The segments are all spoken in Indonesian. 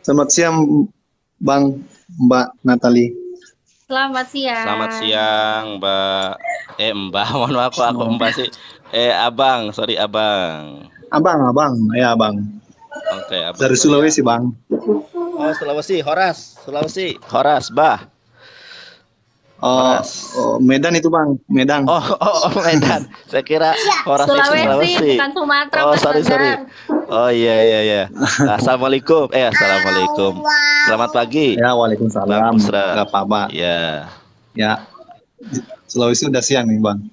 Selamat siang, Bang, Mbak Natali. Selamat Selamat siang. siang, Mbak. Mbak, mohon maaf kok aku Oh, Mbak sih. Abang, sorry Abang. abang, ya Bang. Oke, Abang, Dari sorry ya. Sulawesi, Bang. Oh, Sulawesi, Horas, Sulawesi, Horas, Bah, Horas. Medan itu, Bang, Medan. Medan. Saya kira Horas itu Sulawesi, Sulawesi. bukan Sumatera, Oh, Mas sorry, sorry. Badar. Oh iya iya iya. Assalamualaikum. Assalamualaikum. Selamat pagi, Ya, Bang Waalaikumsalam. Pusra. Gak apa-apa. Ya. Ya, Sulawesi udah siang nih, Bang.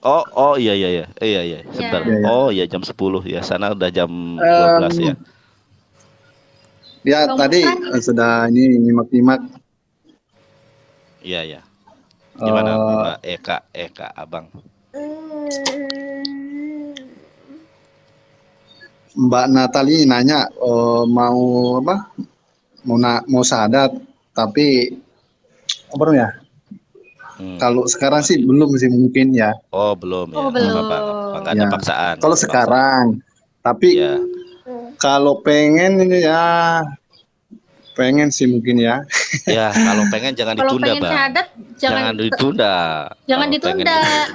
Oh iya iya iya. Iya iya, sebentar. Ya, Ya. ya. Oh iya jam 10 ya. Sana udah jam 12 ya. Em, ya, Bang tadi Pusra, sudah ini nyimak-nyimak Iya iya. Gimana eh, Mbak Eka, Abang? Mbak Natali nanya mau apa? Mau syahadat, tapi apa ya? Hmm. Kalau sekarang sih belum sih mungkin ya. Oh belum oh ya, nggak Hmm. apa-apa, nggak apa-apa, nggak belum. ada Ya, paksaan, kalau nggak ada paksaan. sekarang, tapi Ya, kalau pengen ini ya, pengen sih mungkin ya. ya kalau pengen jangan Kalau ditunda pengen bang, syahadat, jangan ditunda. jangan Kalau pengen ditunda. itu,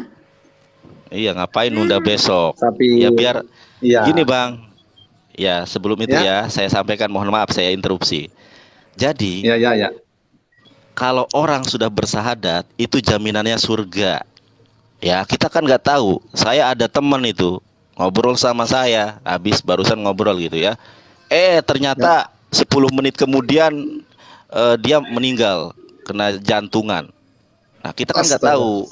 iya ngapain nunda besok? Tapi Ya biar gini ya, bang. Ya sebelum itu ya, ya, saya sampaikan mohon maaf saya interupsi. Jadi ya, ya, ya. kalau orang sudah bersahadat itu jaminannya surga. Ya, kita kan nggak tahu. Saya ada teman itu ngobrol sama saya, habis barusan ngobrol gitu ya. Ya. Ternyata 10 menit kemudian dia meninggal kena jantungan. Nah, kita kan nggak Astaga. tahu.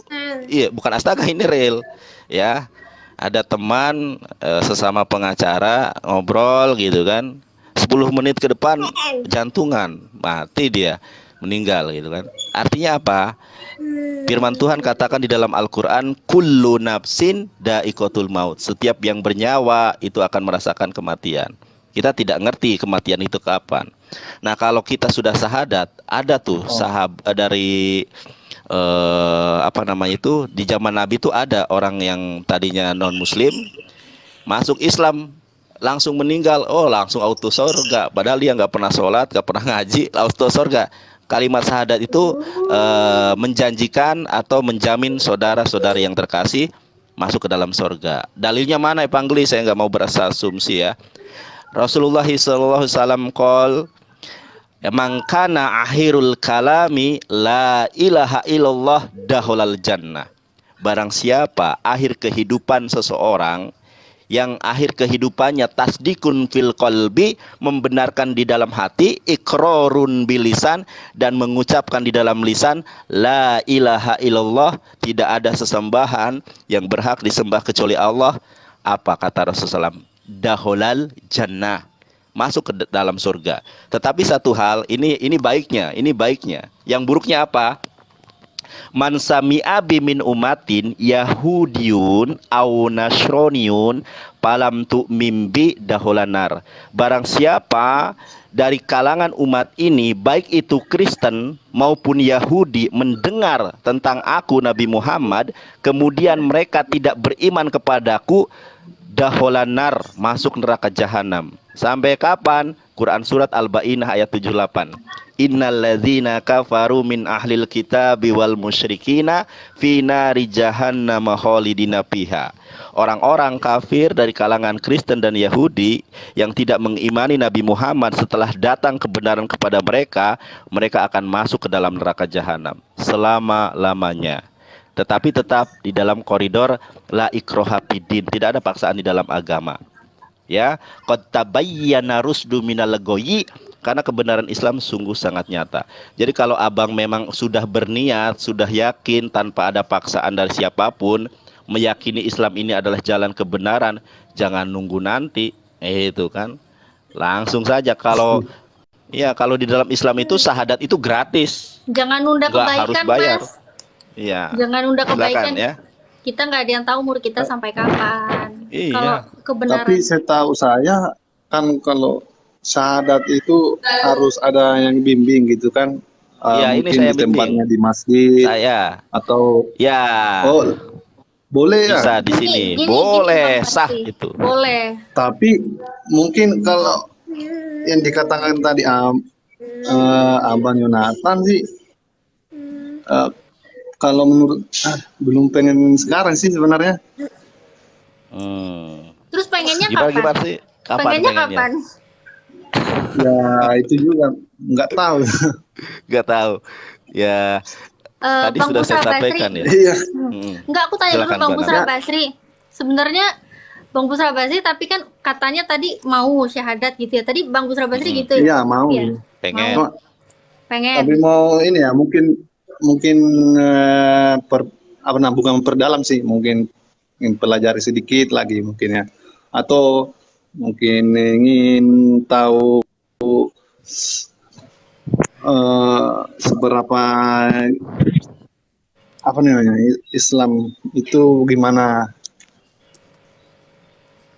Iya, bukan astaga ini real. Ya, ada teman sesama pengacara ngobrol gitu kan. 10 menit ke depan jantungan, mati dia, meninggal gitu kan. Artinya apa? Firman Tuhan katakan di dalam Al-Quran, kullu nafsin da'iqatul maut. Setiap yang bernyawa itu akan merasakan kematian. Kita tidak ngerti kematian itu kapan. Nah, kalau kita sudah syahadat, ada tuh Oh, dari apa namanya itu, di zaman Nabi itu ada orang yang tadinya non Muslim masuk Islam langsung meninggal, oh langsung auto surga, padahal dia nggak pernah sholat, nggak pernah ngaji, auto surga. Kalimat syahadat itu menjanjikan atau menjamin saudara-saudari yang terkasih masuk ke dalam surga. Dalilnya mana ya Panggli, saya nggak mau berasumsi ya. Rasulullah SAW qol, "Man kana akhirul kalami la ilaha illallah dahulal jannah." Barang siapa akhir kehidupan seseorang yang akhir kehidupannya tasdikun fil qalbi, membenarkan di dalam hati, ikrorun bilisan, dan mengucapkan di dalam lisan, la ilaha illallah, tidak ada sesembahan yang berhak disembah kecuali Allah. Apa kata Rasulullah? Dahulal jannah, masuk ke dalam surga. Tetapi satu hal, ini baiknya. Yang buruknya apa? Man sami'a min umatin Yahudiyun au Nasroniun palam tu mimbi daholanar. Barang siapa dari kalangan umat ini, baik itu Kristen maupun Yahudi, mendengar tentang aku Nabi Muhammad, kemudian mereka tidak beriman kepadaku, daholanar, masuk neraka jahanam. Sampai kapan? Quran surat Al-Baqarah ayat 78. Innalladzina kafaru min ahlil kitabi wal musyrikina fi nari jahannam khalidina fiha. Orang-orang kafir dari kalangan Kristen dan Yahudi yang tidak mengimani Nabi Muhammad, setelah datang kebenaran kepada mereka, mereka akan masuk ke dalam neraka jahanam selama-lamanya. Tetapi tetap di dalam koridor la ikroha fiddin, tidak ada paksaan di dalam agama. Ya, qad tabayyana rusdu minal ghayyi, karena kebenaran Islam sungguh sangat nyata. Jadi kalau abang memang sudah berniat, sudah yakin tanpa ada paksaan dari siapapun, meyakini Islam ini adalah jalan kebenaran, jangan nunggu nanti. Itu kan. Langsung saja. Kalau di dalam Islam itu syahadat itu gratis, Jangan nunda nggak harus kebaikan, bayar. Mas. Iya. Jangan nunda Silakan kebaikan. ya. Kita nggak ada yang tahu umur kita sampai kapan. Kalau Iya. tapi kebenaran, setahu saya kan kalau syahadat itu harus ada yang bimbing gitu kan. Ya, ini Mungkin saya di tempatnya bimbing. di masjid Saya. atau Ya, oh boleh ya. bisa di sini. gini Bang Boleh, sah Fatih. itu. Boleh. Tapi mungkin kalau yang dikatakan tadi Abang Yonatan sih, eh, kalau menurut belum pengen sekarang sih sebenarnya. Terus pengennya Gimana kapan? sih? Kapan Pengennya pengennya? kapan? Ya itu juga nggak tahu. Gak tahu. Ya, tadi Bang sudah saya Busra Basri. sampaikan ya. Iya. Enggak, aku tanya dulu Silakan, Bang Mbak Busra Nana. Basri. Sebenarnya Bang Busra Basri tapi kan katanya tadi mau syahadat gitu ya. Tadi Bang Busra Basri gitu ya. Iya mau. Ya. Pengen. Mau. Pengen. Tapi mau ini ya mungkin bukan memperdalam sih, mungkin pelajari sedikit lagi mungkin ya, atau mungkin ingin tahu seberapa apa namanya Islam itu gimana.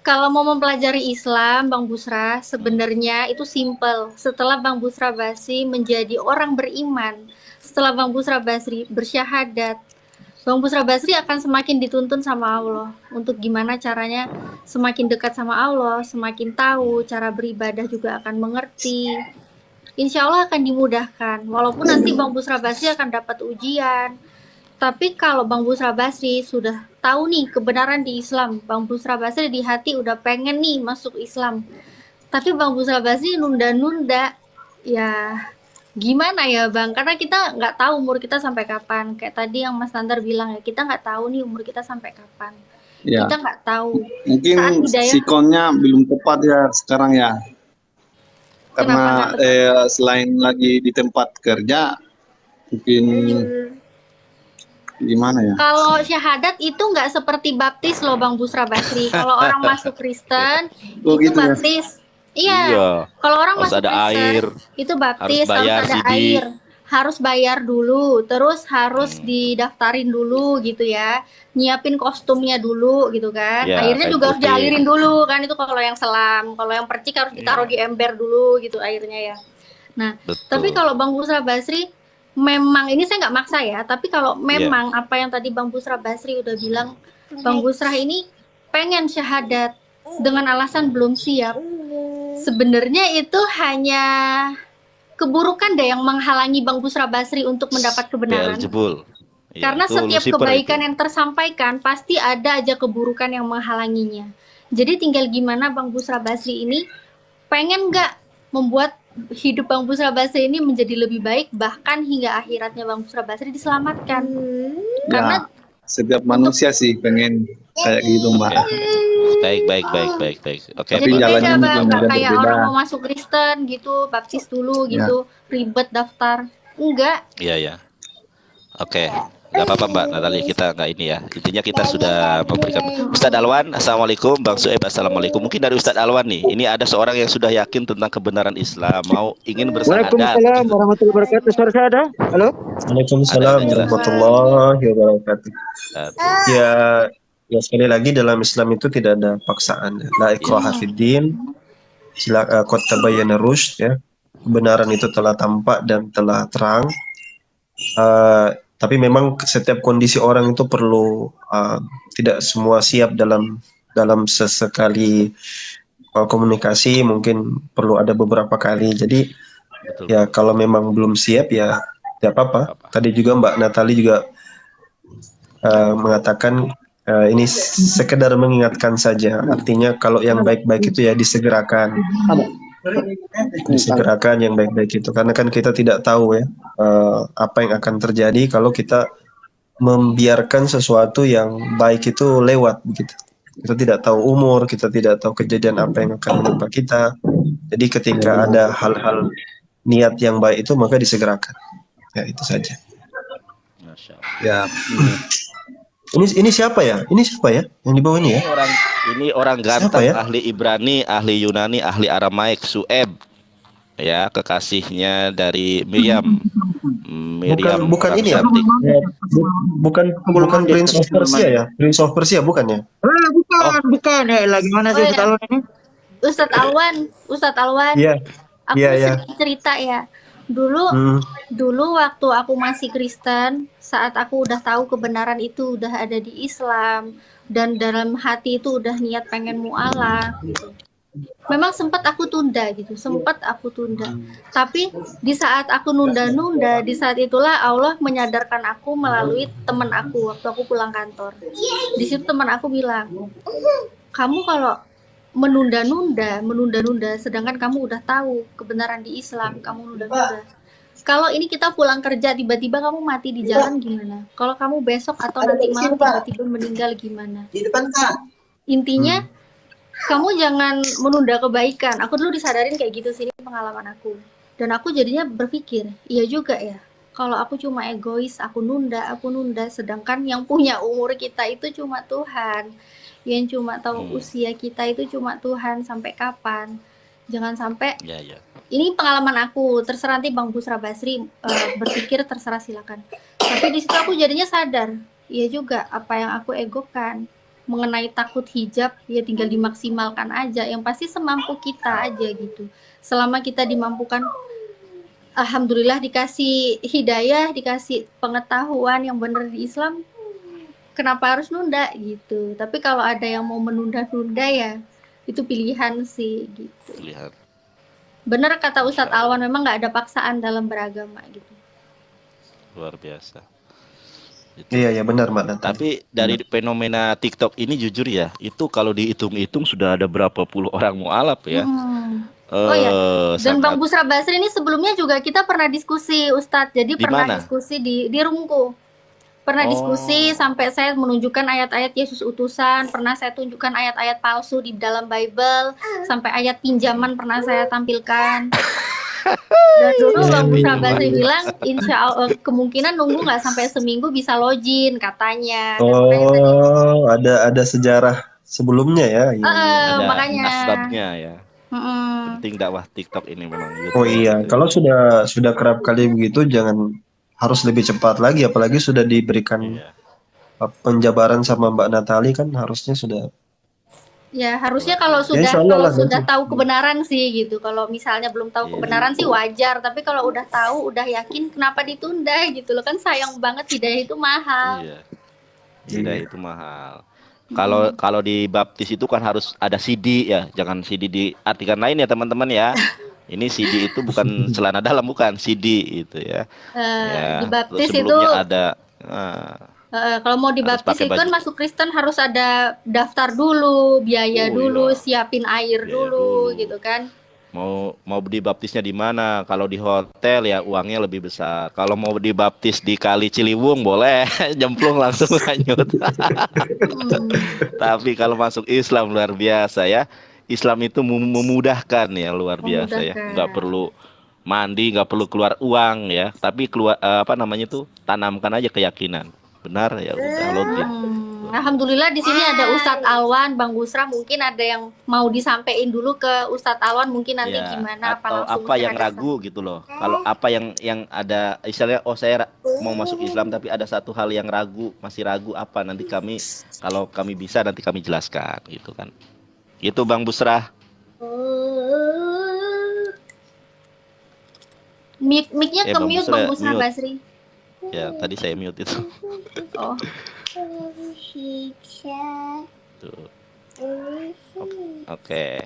Kalau mau mempelajari Islam, Bang Busra, sebenarnya itu simple. Setelah Bang Busra Basri menjadi orang beriman, setelah Bang Busra Basri bersyahadat, Bang Busra Basri akan semakin dituntun sama Allah untuk gimana caranya semakin dekat sama Allah, semakin tahu cara beribadah juga akan mengerti. Insya Allah akan dimudahkan. Walaupun nanti Bang Busra Basri akan dapat ujian, tapi kalau Bang Busra Basri sudah tahu nih kebenaran di Islam, Bang Busra Basri di hati udah pengen nih masuk Islam, tapi Bang Busra Basri nunda-nunda, ya gimana ya Bang? Karena kita nggak tahu umur kita sampai kapan. Kayak tadi yang Mas Nandar bilang ya, kita nggak tahu nih umur kita sampai kapan. Ya Kita nggak tahu. Saat mungkin hidayah, sikonnya belum tepat ya sekarang ya, kenapa nggak karena tepat? selain lagi di tempat kerja mungkin gimana ya. Kalau syahadat itu nggak seperti baptis loh Bang Busra Basri. Kalau orang masuk Kristen Oh itu gitu ya. baptis. Iya. Iya. Kalau orang Harus masuk ada Kristen air, itu harus baptis, harus bayar ada CD. air, harus bayar dulu, terus harus didaftarin dulu gitu ya. Nyiapin kostumnya dulu gitu kan. Ya, Airnya kain juga harus putih. dialirin dulu kan, itu kalau yang selam. Kalau yang percik harus ditaruh Iya. di ember dulu gitu airnya ya. Nah, tapi Betul. kalau Bang Busra Basri, memang ini saya nggak maksa ya, tapi kalau Iya. memang apa yang tadi Bang Busra Basri udah bilang, Bang Busra ini pengen syahadat dengan alasan belum siap. Sebenarnya itu hanya keburukan deh yang menghalangi Bang Busra Basri untuk mendapat kebenaran. Beelzebul. Iya, Karena itu setiap Lucifer kebaikan itu. yang tersampaikan pasti ada aja keburukan yang menghalanginya. Jadi tinggal gimana Bang Busra Basri ini pengen nggak membuat hidup Bang Busra Basri ini menjadi lebih baik, bahkan hingga akhiratnya Bang Busra Basri diselamatkan. Karena Ya setiap manusia sih pengen kayak gitu Mbak. Oke. Baik. Oke, Tapi jadi Mbak. beda jalannya Bang, mungkin nggak ada kayak berbeda. orang mau masuk Kristen gitu, baptis dulu Ya. gitu, ribet daftar. Enggak. Iya. Oke. Gak apa-apa Mbak Natali, kita nggak ini ya. Intinya kita sudah memberikan. Ustadz Alwan, Assalamualaikum. Bang Sueb, Assalamualaikum. Mungkin dari Ustadz Alwan nih, ini ada seorang yang sudah yakin tentang kebenaran Islam, ingin bersahadat. Waalaikumsalam warahmatullahi wabarakatuh. Suara saya ada? Halo? Waalaikumsalam Ada, jelas. warahmatullahi wabarakatuh. Nah, Ya sekali lagi dalam Islam itu tidak ada paksaan. La ikraha fiddin. Qad tabayyana rusyd ya. Kebenaran itu telah tampak dan telah terang. Tapi memang setiap kondisi orang itu perlu tidak semua siap dalam sesekali komunikasi, mungkin perlu ada beberapa kali. Jadi betul. ya kalau memang belum siap ya tidak apa-apa. Tadi juga Mbak Natali juga mengatakan ini sekedar mengingatkan saja. Artinya kalau yang baik-baik itu ya disegerakan. Disegerakan yang baik-baik itu, karena kan kita tidak tahu ya apa yang akan terjadi kalau kita membiarkan sesuatu yang baik itu lewat begitu. Kita tidak tahu umur, kita tidak tahu kejadian apa yang akan menimpa kita. Jadi ketika ada hal-hal niat yang baik itu maka disegerakan. Ya itu saja. Masya Allah. Ya. Ini siapa ya? Ini siapa ya yang di bawah ini ya? Ini orang Siapa ganteng, ya? ahli Ibrani, ahli Yunani, ahli Aramaik, Sueb. Ya, kekasihnya dari Miriam. Bukan ini ya? cantik. Bukan Prince of Persia ya? Prince of Persia bukan ya? Bukan ya, lagi mana sih Oh, Ustadz Alwan ini? Ustadz Alwan, Iya. aku Iya, iya. sedikit cerita ya. Dulu waktu aku masih Kristen, saat aku udah tahu kebenaran itu udah ada di Islam dan dalam hati itu udah niat pengen mualaf gitu. memang sempat aku tunda gitu, sempat aku tunda. Tapi di saat aku nunda-nunda, di saat itulah Allah menyadarkan aku melalui teman aku waktu aku pulang kantor. Di situ teman aku bilang, kamu kalau menunda-nunda, sedangkan kamu udah tahu kebenaran di Islam, kamu nunda-nunda. Kalau ini kita pulang kerja tiba-tiba kamu mati di jalan gimana? Kalau kamu besok atau nanti malam tiba-tiba meninggal gimana? Di depan Kak. Intinya kamu jangan menunda kebaikan. Aku dulu disadarin kayak gitu sih, pengalaman aku. Dan aku jadinya berpikir, iya juga ya. Kalau aku cuma egois, aku nunda, sedangkan yang punya umur kita itu cuma Tuhan. Yang cuma tahu usia kita itu cuma Tuhan, sampai kapan. Jangan sampai, Ya, ya. ini pengalaman aku, terserah nanti Bang Busra Basri berpikir, terserah silakan. Tapi di situ aku jadinya sadar, iya juga apa yang aku egokan mengenai takut hijab, ya tinggal dimaksimalkan aja, yang pasti semampu kita aja gitu. Selama kita dimampukan, alhamdulillah dikasih hidayah, dikasih pengetahuan yang benar di Islam, kenapa harus nunda gitu. Tapi kalau ada yang mau menunda-nunda ya itu pilihan sih gitu. Lihat. Benar kata Ustadz Alwan, memang nggak ada paksaan dalam beragama gitu. Luar biasa. Gitu. Iya, benar Mbak Nata. Tapi dari fenomena TikTok ini jujur ya, itu kalau dihitung-hitung sudah ada berapa puluh orang mualaf ya. Oh ya, dan sangat- Bang Busra Basri ini sebelumnya juga kita pernah diskusi Ustadz. Jadi Di pernah mana? diskusi di Rumku. Pernah diskusi sampai saya menunjukkan ayat-ayat Yesus utusan, pernah saya tunjukkan ayat-ayat palsu di dalam Bible, sampai ayat pinjaman pernah saya tampilkan. Dan dulu Bang Busra Basri bilang, insya Allah kemungkinan nunggu nggak sampai seminggu bisa login katanya. Dan makanya tadi, Oh, ada sejarah sebelumnya ya. Iya, ada makanya. asbabnya ya. Mm-mm. Penting dakwah TikTok ini memang. Gitu. Oh iya, kalau sudah kerap kali begitu jangan harus lebih cepat lagi, apalagi sudah diberikan Iya. penjabaran sama Mbak Natali kan harusnya sudah. Ya harusnya kalau Ya, sudah insya Allah kalau lah sudah nanti. tahu kebenaran sih gitu. Kalau misalnya belum tahu Iya. kebenaran sih wajar, tapi kalau udah tahu, udah yakin, kenapa ditunda gitu loh, kan sayang banget, hidayah itu mahal. Iya. Hidayah itu mahal. Kalau di baptis itu kan harus ada CD ya, jangan CD diartikan lain ya teman-teman ya. Ini CD itu bukan celana dalam, bukan CD itu ya. Ya, Dibaptis terus itu sebelumnya ada kalau mau dibaptis pakai itu kan baju. masuk Kristen harus ada daftar dulu, biaya Oh, dulu, iya. siapin air Biaya dulu dulu. gitu kan. Mau dibaptisnya di mana? Kalau di hotel ya uangnya lebih besar. Kalau mau dibaptis di Kali Ciliwung boleh, jemplung langsung hanyut. Tapi kalau masuk Islam luar biasa ya. Islam itu memudahkan ya, luar biasa ya. Memudahkan. Nggak perlu mandi, nggak perlu keluar uang ya. Tapi keluar apa namanya tuh, tanamkan aja keyakinan. Benar ya udah logis. Alhamdulillah di sini ada Ustadz Alwan, Bang Busra, mungkin ada yang mau disampaikan dulu ke Ustadz Alwan, mungkin nanti Ya, gimana atau langsung apa yang syahadat ragu gitu loh. Kalau apa yang ada istilahnya, oh saya mau masuk Islam tapi ada satu hal yang ragu, masih ragu apa, nanti kami kalau kami bisa nanti kami jelaskan gitu kan. Itu Bang Busra. Mic-nya ke Bang mute Busra, Bang Busra mute. Basri. Ya, tadi saya mute itu. Oh. Tuh. Oke.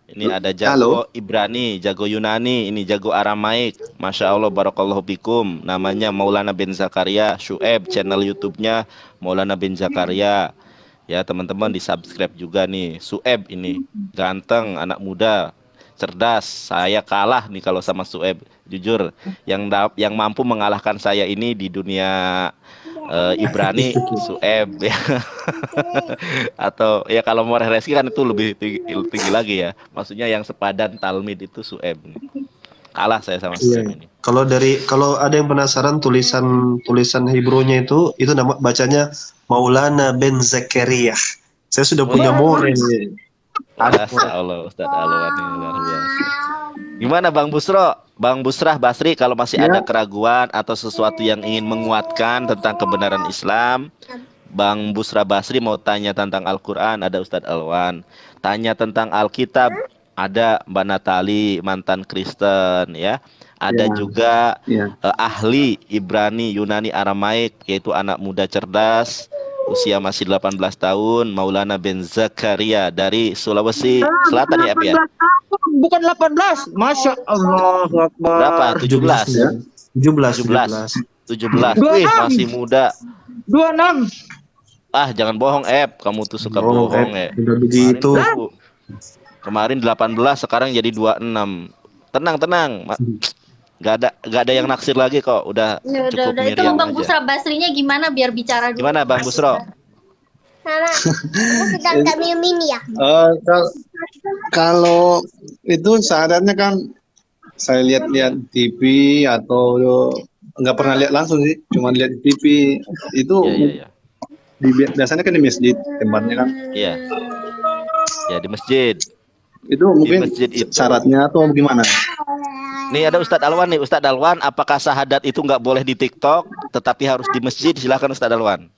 Ini ada jago Ibrani, jago Yunani, ini jago Aramaik. Masya Allah, barakallahu bikum. Namanya Maulana bin Zakaria, Syueb, channel YouTube-nya Maulana bin Zakaria. Ya teman-teman, di subscribe juga nih. Syueb ini ganteng, anak muda, cerdas. Saya kalah nih kalau sama Syueb. Jujur, yang mampu mengalahkan saya ini di dunia Ibrani, Syueb ya. Atau ya kalau mau Reski kan itu lebih tinggi lagi ya. Maksudnya yang sepadan talmid itu Syueb. Kalah saya sama Syueb ini. Kalau ada yang penasaran tulisan Hebrew-nya itu nama bacanya Maulana bin Zakaria. Saya sudah punya murid. Masya Allah, Ustadz Alwan ini luar biasa. Gimana Bang Busro? Bang Busrah Basri, kalau masih ada keraguan atau sesuatu yang ingin menguatkan tentang kebenaran Islam, Bang Busrah Basri mau tanya tentang Al-Quran, ada Ustadz Alwan. Tanya tentang Alkitab, ada Mbak Natali, mantan Kristen ya. Ada juga ahli Ibrani, Yunani, Aramaik, yaitu anak muda cerdas. usia masih 18 tahun, Maulana bin Zakaria dari Sulawesi Selatan ya, Ep ya? 18 tahun, bukan 18. Masya Allah Berapa? Akbar. 17. ya. 17, 17. 26. Wih, masih muda. 26. Ah, jangan bohong, Ep. Kamu tuh suka Bohong, bohong, Ep. ya. Udah begitu. Kemarin 18, sekarang jadi 26. Tenang. Gak ada yang naksir lagi kok. Udah Ya cukup udah. Itu Miriam Bang aja. Busra Basrinya gimana biar bicara dulu. Gimana Bang Busro? Mama, kamu sedang gak minum ini ya? Kalau itu syaratnya kan saya lihat-lihat TV atau nggak pernah lihat langsung sih, cuma lihat di TV itu. Iya. Biasanya kan di masjid tempatnya kan. Iya. Ya di masjid. Itu mungkin masjid itu. syaratnya atau gimana? Nih ada Ustadz Alwan nih, Ustadz Alwan, apakah syahadat itu nggak boleh di TikTok, tetapi harus di masjid? Silakan Ustadz Alwan.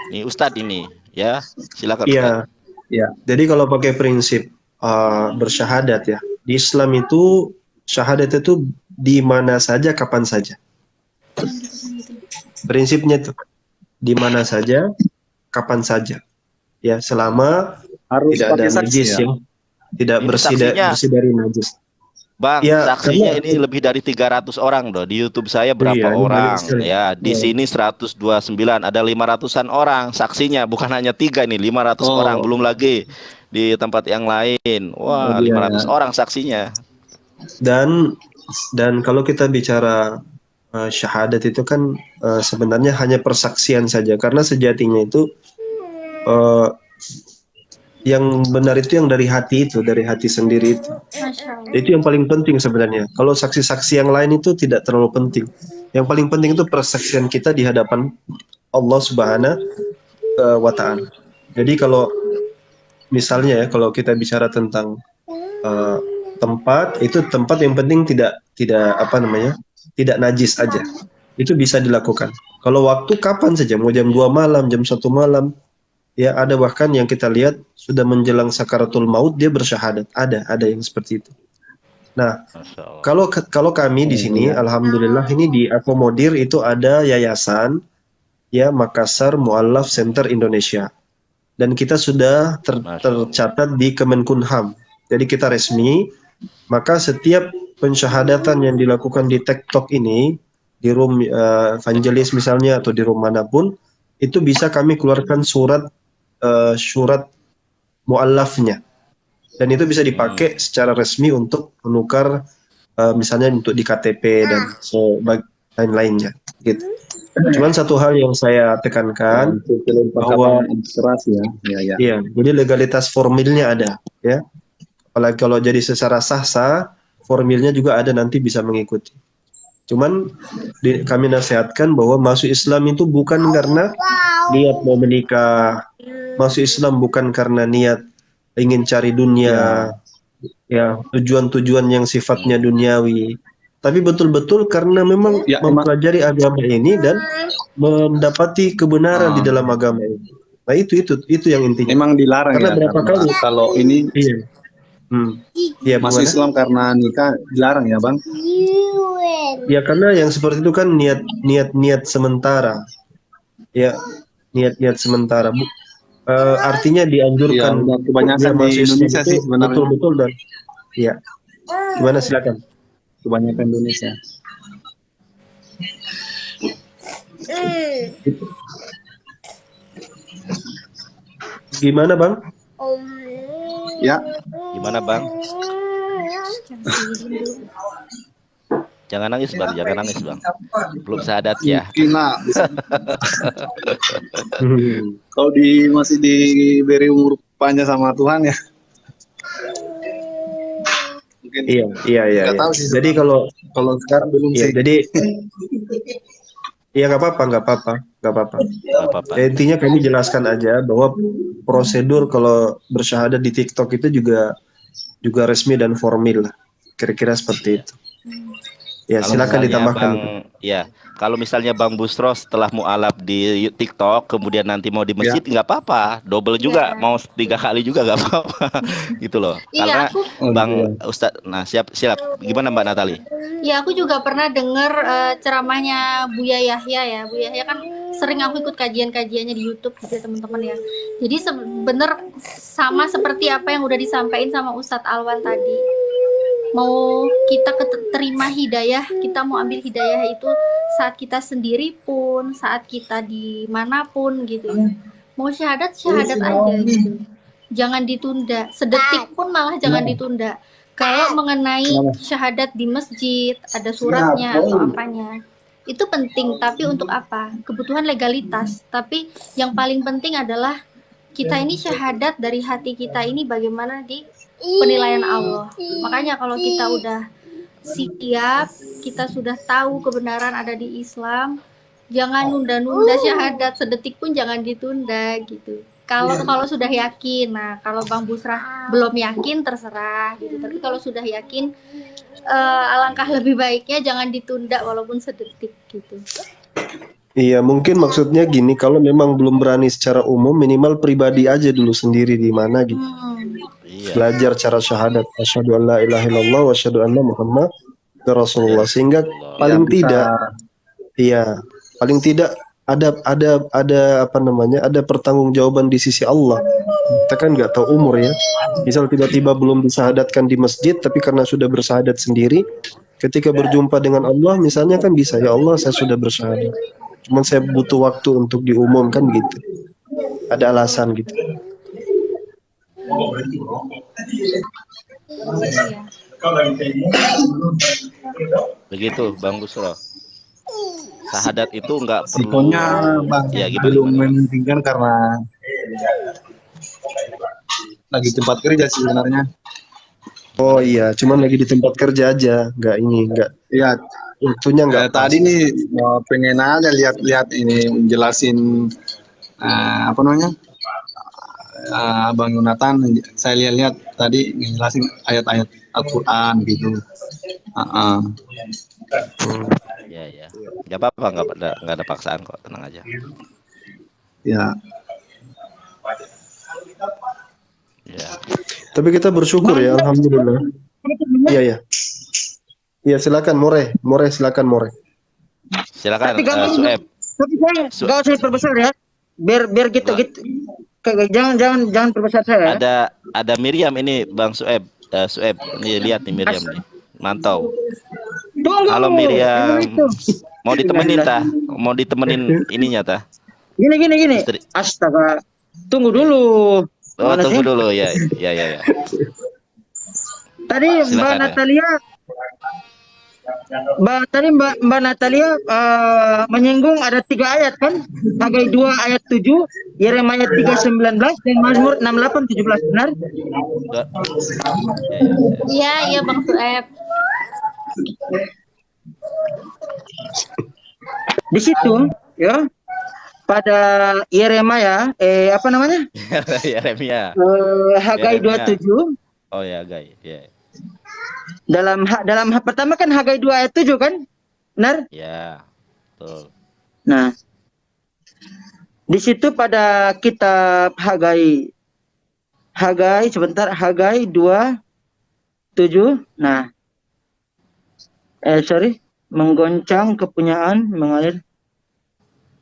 Nih Ustadz ini, ya silakan. Iya. Ya. Jadi kalau pakai prinsip bersyahadat ya, di Islam itu syahadat itu di mana saja, kapan saja. Prinsipnya tuh di mana saja, kapan saja. Ya, selama Harus tidak ada pakai saksi najis ya? yang tidak Ini bersih saksinya. bersih dari najis. Bang, Ya, saksinya karena- ini lebih dari 300 orang loh. Di YouTube saya berapa Iya, ini orang? banyak sekali. Ya, di sini 129, ada 500-an orang saksinya, bukan hanya 3 nih, 500 Oh. orang, belum lagi di tempat yang lain. Wah, Oh, iya, 500 ya. orang saksinya. Dan kalau kita bicara syahadat itu kan sebenarnya hanya persaksian saja, karena sejatinya itu yang benar itu yang dari hati sendiri itu. Masya Allah. Itu yang paling penting sebenarnya. Kalau saksi-saksi yang lain itu tidak terlalu penting. Yang paling penting itu persaksian kita di hadapan Allah Subhanahu wa Ta'ala. Jadi kalau misalnya ya, kalau kita bicara tentang tempat, itu tempat yang penting tidak tidak najis aja. Itu bisa dilakukan. Kalau waktu kapan saja, mau jam 2 malam, jam 1 malam, ya ada bahkan yang kita lihat sudah menjelang sakaratul maut dia bersyahadat. Ada yang seperti itu. Nah, Masya Allah. kalau kami di sini, alhamdulillah ini diakomodir, itu ada yayasan ya Makassar Mu'allaf Center Indonesia, dan kita sudah tercatat di Kemenkumham. Jadi kita resmi, maka setiap pensyahadatan yang dilakukan di TikTok ini, di room evangelis misalnya atau di room manapun, itu bisa kami keluarkan surat mu'allafnya, dan itu bisa dipakai secara resmi untuk menukar misalnya untuk di KTP dan lain-lainnya gitu. Cuman satu hal yang saya tekankan bahwa administrasi ya. iya, jadi legalitas formilnya ada ya. Apalagi kalau jadi secara sah-sah, formilnya juga ada, nanti bisa mengikuti. Cuman kami nasihatkan bahwa masuk Islam itu bukan karena niat mau menikah, masuk Islam bukan karena niat ingin cari dunia, ya tujuan-tujuan yang sifatnya duniawi, tapi betul-betul karena memang mempelajari agama ini dan mendapati kebenaran di dalam agama ini. Nah itu yang intinya. Memang dilarang Karena ya, berapa karena kali kalau ini iya. Iya, masuk bagaimana? Islam karena nikah dilarang ya bang? Ya karena yang seperti itu kan niat sementara, ya niat sementara. Artinya dianjurkan Ya, kebanyakan di masuk Islam Indonesia itu sih sebenarnya. betul-betul, dan ya gimana, silakan. Kebanyakan Indonesia. Gimana bang? Ya, Gimana Bang? Jangan nangis Bang, jangan nangis Bang. Belum syahadat ya. mungkin lah. Kalau masih diberi umur panjang sama Tuhan ya. Mungkin Iya. nggak tahu sih. Jadi kalau sekarang belum ya, sih. jadi ya nggak apa-apa. Gak apa-apa. Ya, intinya kami jelaskan aja bahwa prosedur kalau bersyahadat di TikTok itu juga resmi dan formil lah. Kira-kira seperti itu. Ya, Kalau silakan misalnya ditambahkan. Kalau misalnya Bang Busro setelah mualaf di TikTok, kemudian nanti mau di Ya. masjid nggak apa-apa, double juga, Iya. mau 3 kali juga nggak apa-apa, gitu loh. Iya, Karena aku Oh gitu ya. Bang Ustadz, nah siap, gimana Mbak Natali? Ya, aku juga pernah dengar ceramahnya Buya Yahya ya. Buya Yahya kan sering aku ikut kajian-kajiannya di YouTube gitu ya, teman-teman ya. Jadi bener sama seperti apa yang udah disampaikan sama Ustadz Alwan tadi. Mau kita terima hidayah, kita mau ambil hidayah itu saat kita sendiri pun, saat kita dimanapun gitu ya. Mau syahadat aja gitu. Jangan ditunda, sedetik pun malah jangan ditunda. Kalau mengenai syahadat di masjid, ada suratnya atau apanya, itu penting. Tapi untuk apa? Kebutuhan legalitas. Tapi yang paling penting adalah kita ini syahadat dari hati kita ini bagaimana di penilaian Allah. Makanya kalau kita udah siap, kita sudah tahu kebenaran ada di Islam, jangan nunda-nunda syahadat sedetik pun jangan ditunda gitu. Kalau sudah yakin, nah kalau Bang Busrah belum yakin terserah gitu. Tapi kalau sudah yakin, alangkah lebih baiknya jangan ditunda walaupun sedetik gitu. Iya, mungkin maksudnya gini, kalau memang belum berani secara umum, minimal pribadi aja dulu sendiri di mana gitu. Iya. Belajar cara syahadat, asyhadu an la ilaha illallah wa asyhadu anna Muhammad Rasulullah, sehingga paling bisa. tidak, iya, paling tidak ada apa namanya, ada pertanggungjawaban di sisi Allah. Kita kan nggak tahu umur ya. Misal tiba-tiba belum disyahadatkan di masjid, tapi karena sudah bersyahadat sendiri, ketika berjumpa dengan Allah, misalnya kan bisa, ya Allah saya sudah bersyahadat, cuman saya butuh waktu untuk diumumkan gitu. Ada alasan gitu. Begitu Bang Busro. Syahadat itu nggak perlu. Resikonya Bang Ya, belum gimana? memungkinkan karena lagi tempat kerja sih sebenarnya. Oh iya, cuman lagi di tempat kerja aja, nggak Iya, waktunya nggak pas. tadi nih pengen aja lihat-lihat ini menjelasin apa namanya Bang Yonatan. Saya lihat-lihat tadi ngejelasin ayat-ayat Al-Quran gitu. Ya. Nggak apa-apa, nggak ada paksaan kok, tenang aja. Ya, Ya. Tapi kita bersyukur ya, alhamdulillah. Iya. Iya, silakan More silakan More. Silakan Tapi gambar Sueb. tapi saya nggak usah perbesar ya. Biar gitu Nggak. gitu. Jangan perbesar saya ya. Ada Miriam ini Bang Sueb. Sueb, nih lihat nih Miriam nih. Mantau. Tunggu. Halo Miriam. Itu. Mau ditemenin tah? Mau ditemenin ininya tah? Gini. Istri. Astaga. Tunggu dulu. Oh, Mana tunggu sih? dulu ya. Tadi Silakan, Mbak ya. Natalia Mbak Natalia menyinggung ada 3 ayat kan? Hagai 2 ayat 7, Yeremia 3:19 dan Mazmur 68:17, benar? Iya Bang Sueb. Di situ ya pada Yeremia apa namanya? Yeremia. Hagai Yeremia. 27. Oh ya, Gai. Ya. Dalam pertama kan Hagai 2 ayat 7 kan? Benar? Ya. Betul. Nah, di situ pada kitab Hagai Hagai 2:7. Nah, menggoncang kepunyaan mengalir.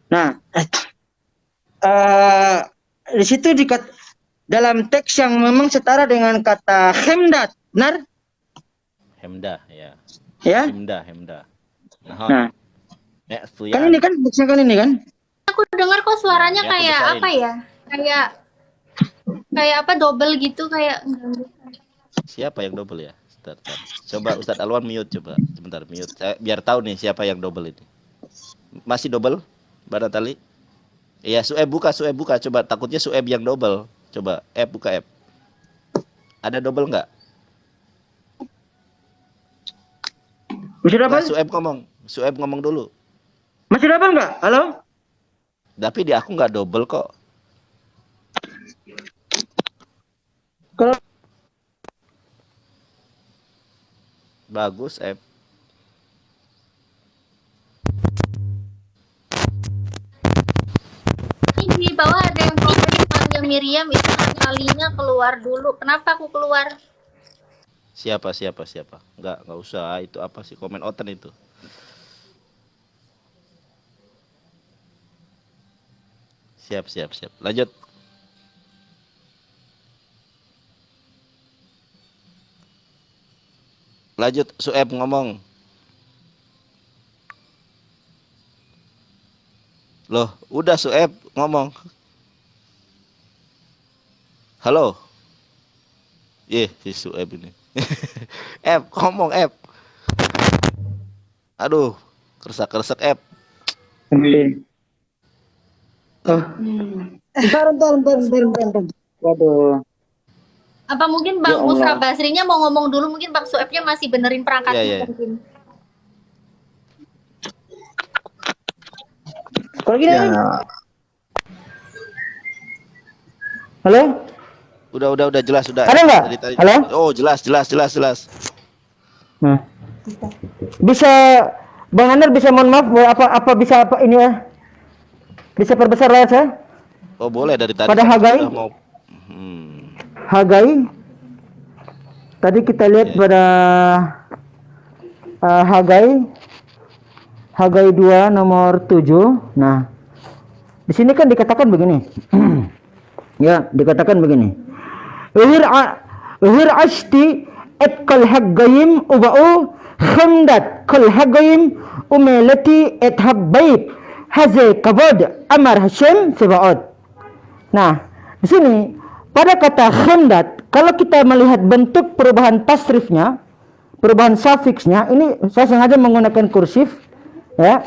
Nah, di situ dalam teks yang memang setara dengan kata hemdat, benar? Hemdah, ya. Ya. Hemdah. Nah, Suyan. kan ini kan teksnya kan ini kan? Aku dengar kok suaranya Ya, aku kayak besarin. apa ya? Kayak apa double gitu kayak. Siapa yang double ya? Sebentar. Coba Ustadz Alwan mute coba. Sebentar mute. Biar tahu nih siapa yang double ini. Masih double? Mbak Natali? Iya, Sueb buka. Coba takutnya Sueb yang double. Coba buka. Ada double nggak? Masih double? Sueb ngomong dulu. Masih double nggak? Halo? Tapi di aku nggak double kok. Kalau Bagus, Miriam itu Natalinya keluar dulu. Kenapa aku keluar? Siapa? Enggak usah. Itu apa sih komen oten itu? Siap. Lanjut. Sueb ngomong. Loh, udah Sueb ngomong. Halo. Si Sueb ini. Ngomong Aduh, kersak Ep. Oh. Bentar. Waduh. Apa mungkin Ya Bang Allah. Busra Basrinya mau ngomong dulu, mungkin Bang Suebnya masih benerin perangkatnya Iya. mungkin. Kalau gini, Ya, halo? Udah jelas sudah. Ada nggak? Dari tadi. Halo? Oh, jelas. Nah. Bisa Bang Anar bisa mohon maaf apa bisa ini ya? Bisa perbesar layar saya? Oh, boleh dari tadi. Pada Hagai? Sudah mau. Hagai. Tadi kita lihat pada Hagai 2 nomor 7. Nah, di sini kan dikatakan begini. Ya, dikatakan begini. Uhir ashti et kal haggayim uba'u khamdat kal haggayim umelati et habbaib haze kabod amar Hashem sebaot. Nah, di sini pada kata khamdat, kalau kita melihat bentuk perubahan tasrifnya, perubahan sufiksnya, ini saya sengaja menggunakan kursif, ya.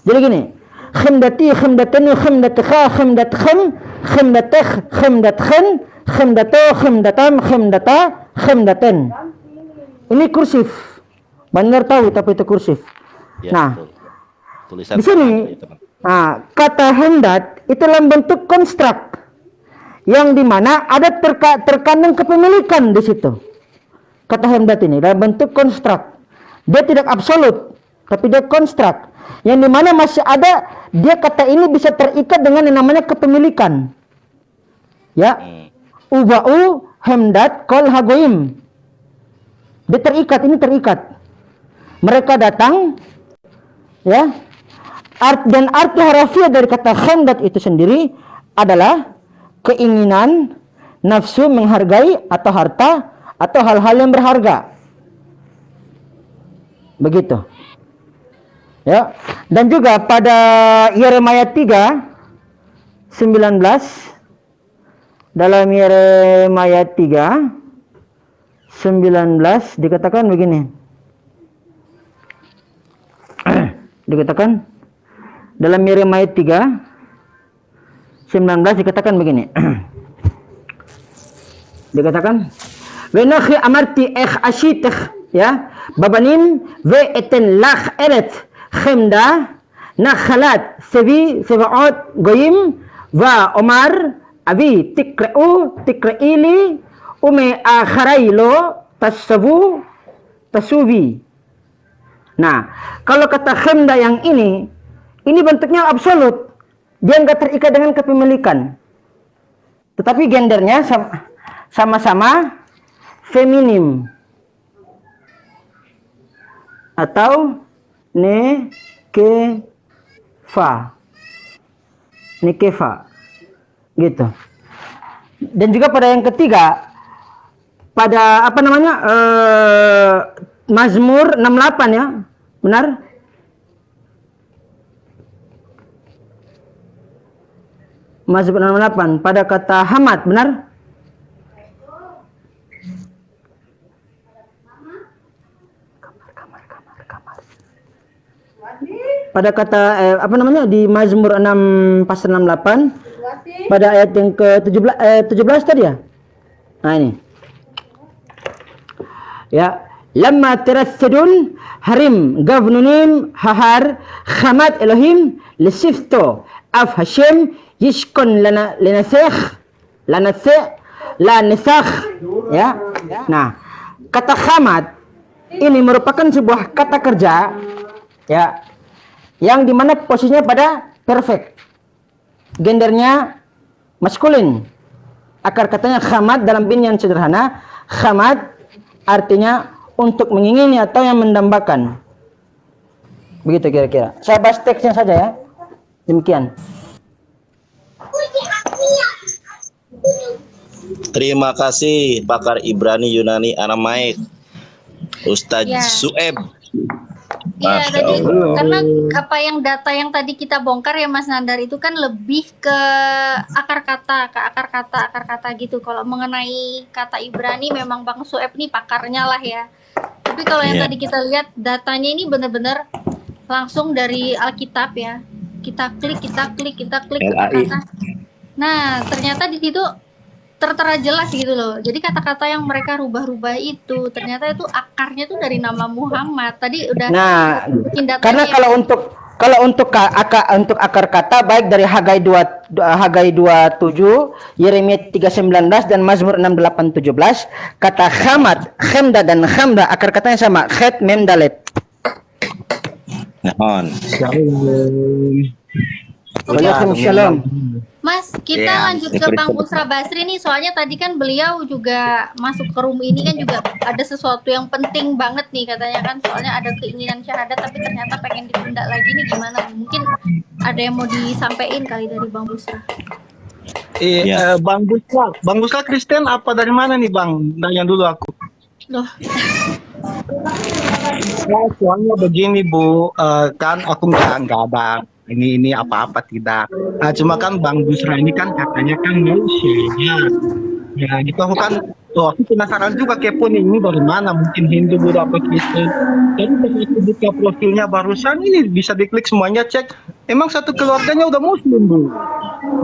Jadi gini, khamdati, khamdatani, khamdatkha, khamdatkham, khamdatakh, khamdatkhan, khamdato, khamdatam, khamdata, khamdatan. Ini kursif. Benar tahu tapi itu kursif. Ya, Nah, betul. Tulisan di sini, teman. kata hamdat itu dalam bentuk konstruk, yang dimana ada terkandung kepemilikan di situ. Kata hamdat ini dalam bentuk konstruk. Dia tidak absolut, tapi dia konstruk. Yang dimana masih ada, dia kata ini bisa terikat dengan yang namanya kepemilikan. Ya, uba'u hamdat kol hagoim. Dia terikat, ini terikat. Mereka datang, ya. Dan arti harafiah dari kata hamdat itu sendiri adalah keinginan, nafsu menghargai atau harta atau hal-hal yang berharga. Begitu. Ya. Dan juga pada Yeremia 3:19, dalam Yeremia 3:19 dikatakan begini. Dikatakan dalam Yeremia 3:19 dikatakan begini. Dikatakan, "Wenakhi amarti ashitakh ya, babanin ve eten lakh eret khemda nakhalat sevi sevaot goyim va omar abi tikraili ume akharailo tasuvi." Nah, kalau kata khemda yang ini bentuknya absolut. Dia nggak terikat dengan kepemilikan. Tetapi gendernya sama-sama feminim. Atau nekefa. Gitu. Dan juga pada yang ketiga, pada Mazmur 68 ya. Benar? Mazmur 68 pada kata hamad, benar? Pada kata di Mazmur 6 pasal 68 pada ayat yang ke-17 tadi ya. Nah ini. Ya, lamma tarasadun harim gavnunim hahar khamad Elohim lisifto af Hashem yishkon lanasakh ya. Nah, kata khamad ini merupakan sebuah kata kerja ya, yang dimana posisinya pada perfect, gendernya maskulin. Akar katanya khamad dalam bunyian sederhana. Khamad artinya untuk mengingini atau yang mendambakan. Begitu kira-kira. Saya bahas teksnya saja ya. Demikian. Terima kasih pakar Ibrani, Yunani, Aramaik, Ustadz Ya. Sueb. Iya, Masya tadi Allah. karena apa yang data yang tadi kita bongkar ya Mas Nandar itu kan lebih ke akar kata gitu. Kalau mengenai kata Ibrani memang Bang Sueb nih pakarnya lah ya. Tapi kalau yang Iya. tadi kita lihat datanya ini benar-benar langsung dari Alkitab ya. Kita klik LAI. kata-kata. Nah, ternyata di situ tertera jelas gitu loh. Jadi kata-kata yang mereka rubah-rubah itu ternyata itu akarnya tuh dari nama Muhammad. Tadi udah Nah, bikin datanya. karena kalau untuk akar kata baik dari Hagai 27, Yeremia 3:19 dan Mazmur 6:8-17, kata khamad, khamda dan khamda akar katanya sama, khet mem dalet. Nahon. Waalaikumsalam. Mas, kita Iya, lanjut ke Bang Busra Basri nih. Soalnya tadi kan beliau juga masuk ke room ini kan juga ada sesuatu yang penting banget nih katanya kan. Soalnya ada keinginan syahadat tapi ternyata pengen ditunda lagi nih gimana? Mungkin ada yang mau disampaikan kali dari Bang Busra. Ya. Bang Busra Kristen apa dari mana nih Bang? Nanya dulu aku. Loh, Ya, soalnya begini Bu, kan aku nggak ada ini apa-apa tidak. Cuma kan Bang Busra ini kan katanya kan manusia. Ya gitu aku kan, aku penasaran juga kepo nih ini dari mana, mungkin Hindu, Buddha, apa Kristen. Tapi pas aku buka profilnya barusan ini bisa diklik semuanya cek, emang satu keluarganya udah Muslim Bu.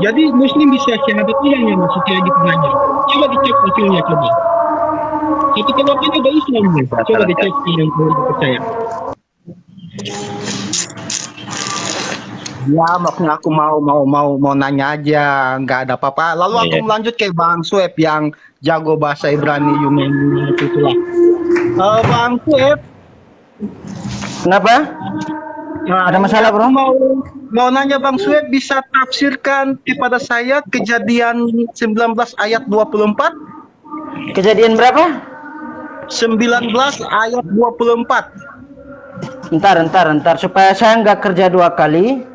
Jadi Muslim bisa syahadat yang maksudnya gitu nanya. Coba dicek profilnya coba. Satu keluarganya udah Islam nih. Coba dicek yang percaya. Ya, maksudnya aku mau nanya aja, nggak ada apa-apa. Lalu aku Iya. melanjut ke Bang Sueb yang jago bahasa Ibrani, Yunani, itulah. Bang Sueb, Kenapa? Ada masalah, Bro? aku mau nanya Bang Sueb, bisa tafsirkan kepada saya Kejadian 19 ayat 24? Kejadian berapa? 19 ayat 24. Ntar supaya saya nggak kerja 2 kali.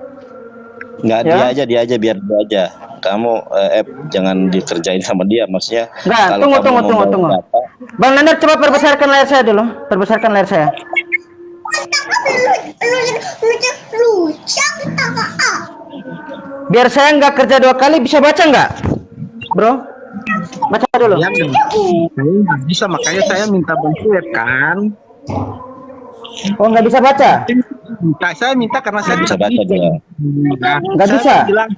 Nggak, Ya. dia aja biar dia aja. Kamu jangan dikerjain sama dia, maksudnya. Nggak, kalau tunggu, kamu tunggu, membawa tunggu. data, Bang Nandar coba perbesarkan layar saya dulu. Perbesarkan layar saya. Biar saya nggak kerja 2 kali, bisa baca nggak, Bro? Baca dulu. Ya, saya nggak bisa, makanya saya minta Bang Sueb kan. Oh, nggak bisa baca? Saya minta karena saya bisa baca dia. Nggak Saya bisa? bilang,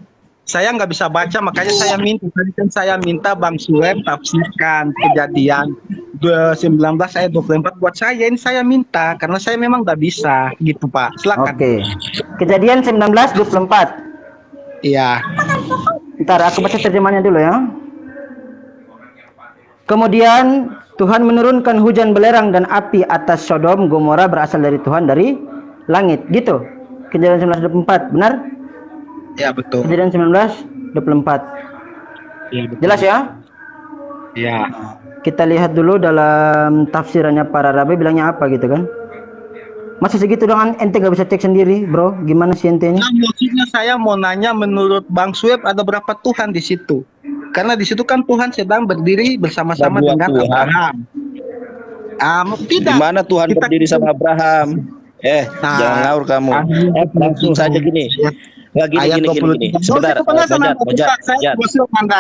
saya nggak bisa baca, makanya saya minta. Tadi kan saya minta Bang Sueb tafsirkan Kejadian 19 ayat 24 buat saya. Ini saya minta karena saya memang nggak bisa gitu Pak. Silakan. Oke. Kejadian 19:24. Iya. Ntar aku baca terjemahannya dulu ya. Kemudian Tuhan menurunkan hujan belerang dan api atas Sodom Gomora berasal dari Tuhan dari langit. Gitu. Kejadian 19:24, benar? Ya betul. Kejadian 19:24. Iya betul. Jelas ya? Iya. Kita lihat dulu dalam tafsirannya para rabi bilangnya apa gitu kan. Masa segitu doang ente gak bisa cek sendiri, Bro? Gimana sih ente ini? Nah, maksudnya saya mau nanya menurut Bang Sueb ada berapa Tuhan di situ? Karena di situ kan Tuhan sedang berdiri bersama-sama Ada dua dengan Tuhan. Abraham. Di Tidak. mana Tuhan Kita- berdiri sama Abraham? Nah, Jangan ngawur kamu. Langsung saja gini. Nggak gini, Ayat gini. 23. Sebentar, Saya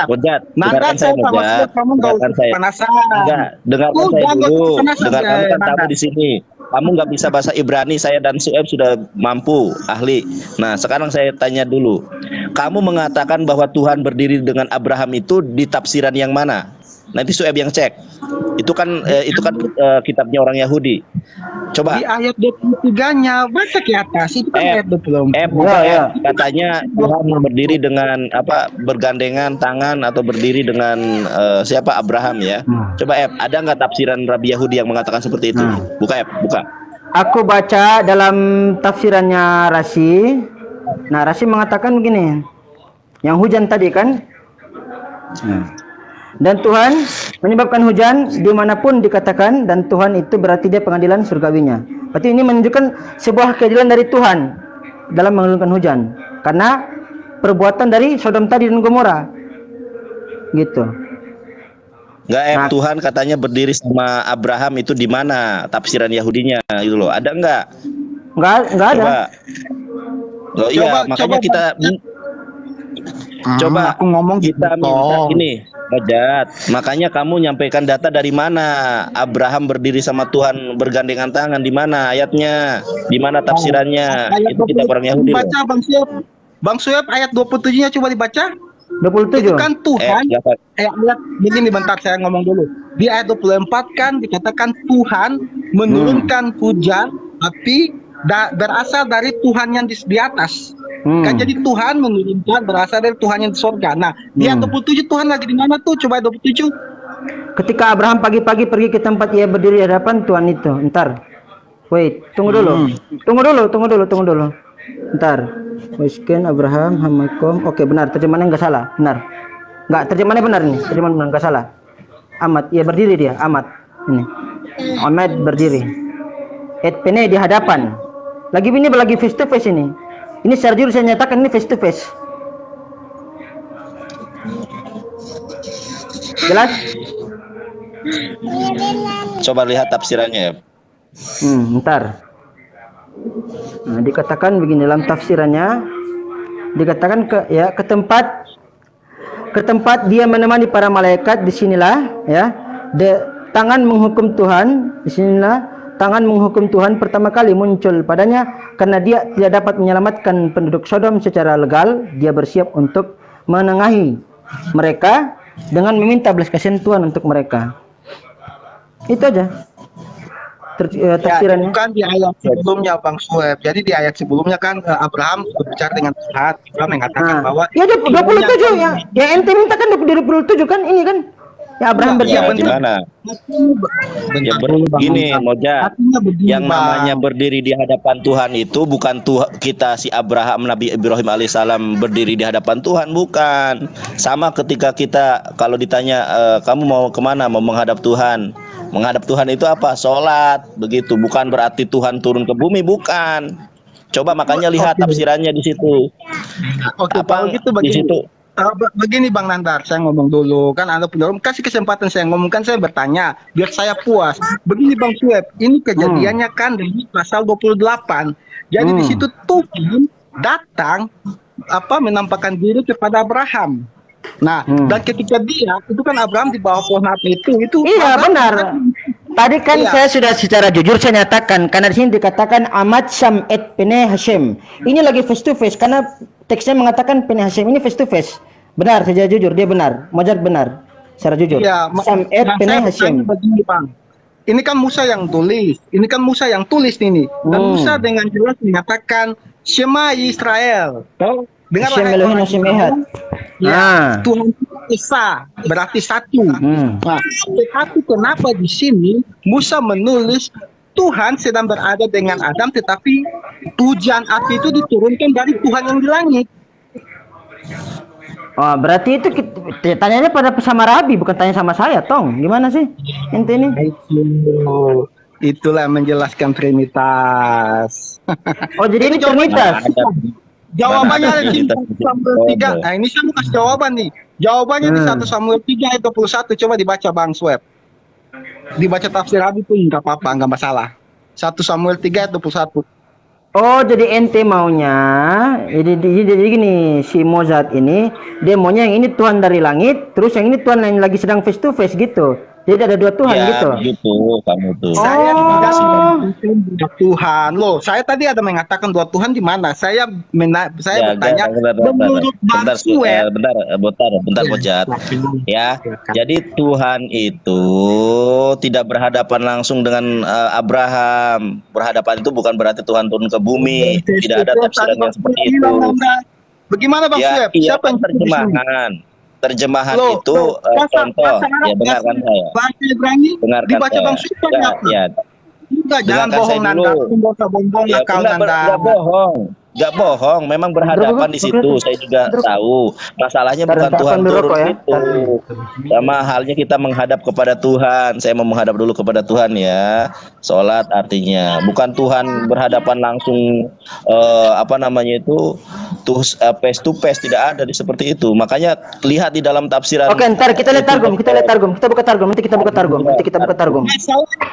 Mojat. Nanda, Dengarkan saya, sama Mojat. Sueb, kamu nggak Dengarkan usah saya. penasaran. Enggak, dengarkan saya Udah, nggak dulu. usah penasaran, Dengarkan kan Nanda. tamu di sini. Kamu nggak bisa bahasa Ibrani, saya dan Sueb sudah mampu, ahli. Nah, sekarang saya tanya dulu. Kamu mengatakan bahwa Tuhan berdiri dengan Abraham itu di tafsiran yang mana? Nanti Sueb yang cek. Itu kan kitabnya orang Yahudi. Coba. Di ayat 23-nya baca ke atas itu kan ayat 24. Bukan, Ya. katanya Tuhan berdiri dengan bergandengan tangan atau berdiri dengan siapa Abraham ya. Coba ada nggak tafsiran Rabi Yahudi yang mengatakan seperti itu? Buka buka. Aku baca dalam tafsirannya Rasi. Nah, Rasi mengatakan begini. Yang hujan tadi kan Dan Tuhan menyebabkan hujan dimanapun dikatakan, dan Tuhan itu berarti dia pengadilan surgawinya. Berarti ini menunjukkan sebuah keadilan dari Tuhan dalam menurunkan hujan, karena perbuatan dari Sodom tadi dan Gomora, gitu. Enggak, Tuhan katanya berdiri sama Abraham itu di mana tafsiran Yahudinya gitu loh. Ada enggak? Enggak ada. Coba. Loh iya, makanya kita coba aku ngomong kita minta ini, Hajat. Makanya kamu nyampaikan data dari mana? Abraham berdiri sama Tuhan bergandengan tangan, di mana ayatnya? Di mana tafsirannya? Itu kita orang Yahudi. Baca Bang Sueb ayat 27-nya coba dibaca. 27. Itu kan Tuhan. Siapa? Ayat begini, bentar saya ngomong dulu. Di ayat 24 kan dikatakan Tuhan menurunkan hujan api berasal dari Tuhan yang di atas. Kan jadi Tuhan menurunkan berasal dari Tuhan yang di surga. Nah, di ayat 27 Tuhan lagi di mana tuh? Coba 27. Ketika Abraham pagi-pagi pergi ke tempat ia berdiri di hadapan Tuhan itu. Ntar. Wait, tunggu dulu. Tunggu dulu. Ntar. Wasken Abraham Hamakom. Oke, benar. Terjemahannya enggak salah. Benar. Enggak, terjemahannya benar nih. Terjemahan benar, enggak salah. Amat, ia berdiri dia. Amat. Ini. Ahmad berdiri. Pene di hadapan. Lagi face to face ini. Ini secara jujur saya nyatakan ini face to face. Jelas? Coba lihat tafsirannya. Ntar. Nah, dikatakan begini dalam tafsirannya, dikatakan ke tempat dia menemani para malaikat, disinilah ya, tangan menghukum Tuhan, disinilah tangan menghukum Tuhan pertama kali muncul padanya, karena dia tidak dapat menyelamatkan penduduk Sodom secara legal. Dia bersiap untuk menengahi mereka dengan meminta belas kasihan Tuhan untuk mereka. Itu aja tafsirannya. Bukan di ayat sebelumnya Bang Sueb. Jadi di ayat sebelumnya kan Abraham berbicara dengan Tuhan. Tuhan mengatakan bahwa ya 27 ya. Ya ente minta kan 27 kan ini kan. Ya Abraham Ya, berdiri. di mana? Ya begini, Mojat. Yang namanya berdiri di hadapan Tuhan itu bukan kita si Abraham, Nabi Ibrahim alaihissalam berdiri di hadapan Tuhan, bukan. Sama ketika kita kalau ditanya kamu mau kemana, mau menghadap Tuhan. Menghadap Tuhan itu apa? Sholat, begitu. Bukan berarti Tuhan turun ke bumi, bukan. Coba makanya lihat tafsirannya di situ. Oke, Apa kalau gitu di situ? begini Bang Nandar, saya ngomong dulu kan Anda penolong, kasih kesempatan saya ngomong, kan saya bertanya biar saya puas. Begini Bang Sueb, ini kejadiannya kan dari pasal 28. Jadi di situ Tuhan datang menampakkan diri kepada Abraham. Nah, dan ketika dia itu kan Abraham di bawah pohon itu Iya Abraham, benar. Tadi kan saya sudah secara jujur saya nyatakan, karena di sini dikatakan Amat Sam et Pene Hashem. Ini lagi face to face karena teksnya mengatakan Pene Hashem, ini face to face. Benar, saya jujur, dia benar. Mojar benar. Secara jujur. Iya, Sam et Pene Hashem. begini Bang. Ini kan Musa yang tulis. Ini kan Musa yang tulis ini. Dan Musa dengan jelas menyatakan Shema Israel. Dengar Hashem Elohim Hashem Ehad. Ya, Tuhan Esa berarti satu. Nah, tetapi kenapa di sini Musa menulis Tuhan sedang berada dengan Adam, tetapi hujan api itu diturunkan dari Tuhan yang di langit. Oh, berarti itu tanyanya pada sama Rabi, bukan tanya sama saya, Tong. Gimana sih ente ini? Itulah menjelaskan Trinitas. Oh, jadi ini Trinitas. Jawabannya ada di 1 Samuel 3. Nah, ini saya mau kasih jawaban nih. Jawabannya di 1 Samuel 3 ayat 21. Coba dibaca Bang Sueb. Dibaca tafsir Abi pun enggak apa-apa, enggak masalah. 1 Samuel 3 ayat 21. Oh, jadi ente maunya jadi gini, si Mozart ini dia maunya yang ini Tuhan dari langit, terus yang ini Tuhan yang lagi sedang face to face gitu. Jadi ada dua Tuhan Ya, gitu. begitu kamu tuh. Saya tidak dua Tuhan. Loh, saya tadi ada mengatakan dua Tuhan di mana? Saya bertanya menurut Bang Sueb. Bentar, Mojat. Ya, jadi Tuhan itu tidak berhadapan langsung dengan Abraham. Berhadapan itu bukan berarti Tuhan turun ke bumi. Tidak ada tafsiran yang seperti itu. Bagaimana Bang Ya, Sueb? iya Siapa yang terjemahan itu contoh ya, dengarkan saya. Bahasa Ibrani Dengarkan dibaca saya. Bang Sueb apa? Ya, Enggak, jangan dengarkan bohong saya Nanda. dulu. Enggak usah bohong Ya, nakal Nanda. enggak bohong. Gak bohong, memang berhadapan di situ. Saya juga tahu. Masalahnya Ntar, bukan ntar Tuhan ambil turun rokok ya. itu. Sama halnya kita menghadap kepada Tuhan. Saya mau menghadap dulu kepada Tuhan ya. Sholat artinya bukan Tuhan berhadapan langsung apa namanya itu face to face, tidak ada di seperti itu. Makanya lihat di dalam tafsiran. Oke, ntar kita lihat targum, kita buka targum, nanti kita buka targum.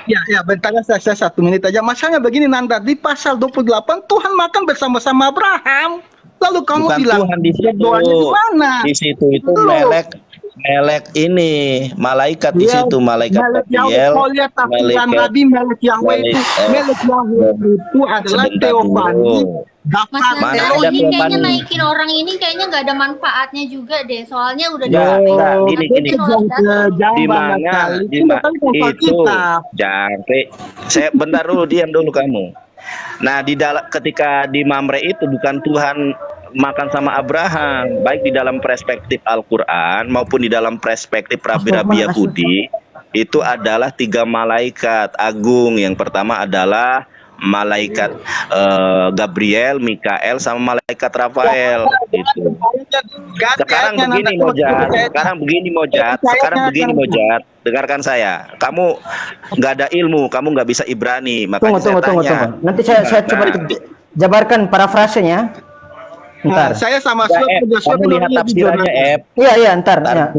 Ya, bentar saya 1 menit aja. Masalahnya begini Nanda, di pasal 28 Tuhan makan bersama-sama Abraham. Lalu kamu Bukan bilang Tuhan di situ. doanya di mana? Di situ itu Itu loh. melek ini malaikat di Iya, situ, malaikat Melek Yahweh. Gabriel, Kau lihat tafsiran Nabi Melek Yahweh itu. Melek Yahweh itu adalah sebentar teofani. dulu. Mas Daftar Mana Nandar, ada ini Tuhan? kayaknya naikin orang ini kayaknya nggak ada manfaatnya juga deh. Soalnya udah Enggak, gini. Di mana itu jangkrik. Saya bentar dulu, diam dulu kamu. Nah, di dalam ketika di Mamre itu bukan Tuhan makan sama Abraham, baik di dalam perspektif Al-Qur'an maupun di dalam perspektif rabi-rabi Yahudi, itu adalah 3 malaikat agung. Yang pertama adalah malaikat Gabriel, Mikael, sama malaikat Rafael gitu. Sekarang begini Mojat, dengarkan saya. Kamu nggak ada ilmu, kamu nggak bisa Ibrani, makanya Tunggu. tanya. Nanti saya coba jabarkan parafrasenya. Ntar. Saya sama Kamu lihat tafsirannya, Iya, ntar. Ya.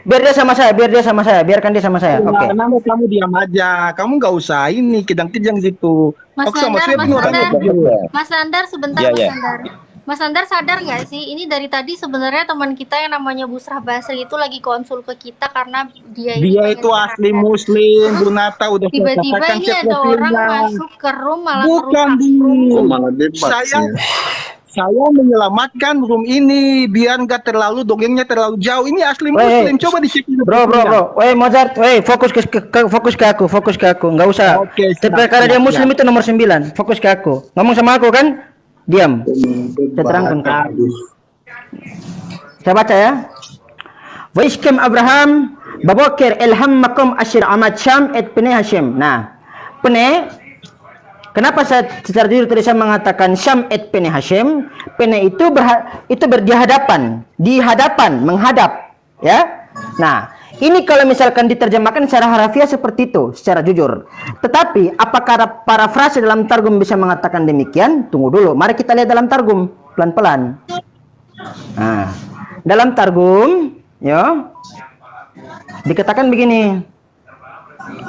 Biar dia sama saya, biarkan dia sama saya. Oke. Kenapa kamu diam aja? Kamu nggak usah ini kejang-kejang situ. Mas Aku sama Nandar, Sweb ini orang Mas Nandar sebentar, Iya, Mas iya. Nandar. Mas Nandar sadar nggak sih, ini dari tadi sebenarnya teman kita yang namanya Busrah Basri itu lagi konsul ke kita karena dia itu asli Muslim, Bu Nata udah saya tiba-tiba katakan ini chat ada orang profilnya. masuk ke room malah Bukan merusak Bu. Kok malah bebas Saya ya? saya menyelamatkan room ini biar nggak terlalu dongengnya terlalu jauh. Ini asli Muslim. Coba dicek dulu. Bro. Mozart, fokus ke aku. Nggak usah. Oke, siap, Karena dia siap, Muslim siap. itu nomor 9. Fokus ke aku. Ngomong sama aku kan? Diam. Saya terangkan kan. Saya baca ya. Wa iskam Abraham babakir ilhammakum asyir amad syam et pene Hashim. Nah, pene kenapa saya secara jujur tadi saya mengatakan Syam et pene Hashim? Pene itu di hadapan, menghadap, ya. Nah, ini kalau misalkan diterjemahkan secara harafiah seperti itu, secara jujur. Tetapi apakah parafrase dalam targum bisa mengatakan demikian? Tunggu dulu, mari kita lihat dalam targum pelan-pelan. Nah, dalam targum, ya, dikatakan begini.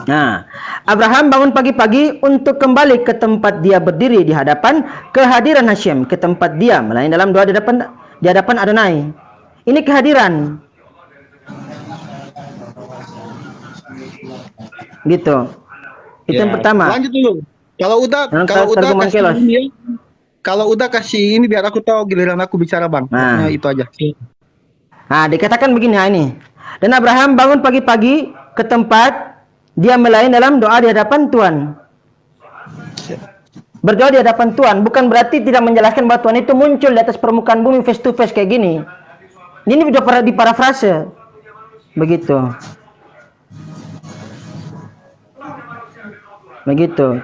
Nah, Abraham bangun pagi-pagi untuk kembali ke tempat dia berdiri di hadapan kehadiran Hashim, ke tempat dia melayani dalam doa di hadapan Adonai. Ini kehadiran. Gitu. Itu yang pertama. Lanjut dulu. Kalau udah kasih ini biar aku tahu giliran aku bicara, Bang. Nah. Itu aja. Nah, dikatakan begini, ini. Dan Abraham bangun pagi-pagi ke tempat dia melayani dalam doa di hadapan Tuhan. Berdoa di hadapan Tuhan bukan berarti tidak menjelaskan bahwa Tuhan itu muncul di atas permukaan bumi face to face kayak gini. Ini udah pernah diparafrase. Begitu.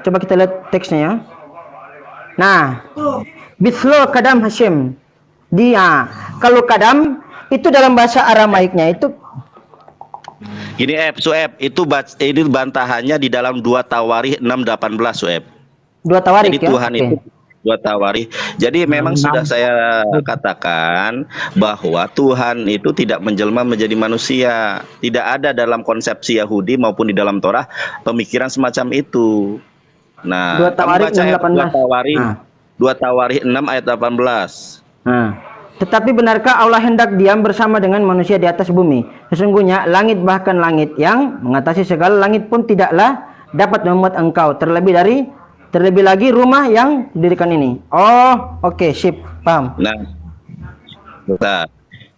Coba kita lihat teksnya ya. Nah, Bithlo kadam Hashim. Dia kalau kadam itu dalam bahasa Aramaiknya itu Gini Sueb, ini bantahannya di dalam 2 Tawarikh 6:18 Sueb. 2 Tawarikh Jadi ya. Tuhan itu 2 Tawarikh. Jadi memang sudah saya katakan bahwa Tuhan itu tidak menjelma menjadi manusia. Tidak ada dalam konsepsi Yahudi maupun di dalam Torah pemikiran semacam itu. Nah, 2 Tawarikh 6:18. 2 Tawarikh 6 ayat 18. Nah, tetapi benarkah Allah hendak diam bersama dengan manusia di atas bumi? Sesungguhnya langit, bahkan langit yang mengatasi segala langit pun tidaklah dapat memuat engkau, terlebih lagi rumah yang didirikan ini. Oh, oke, sip, paham. Nah,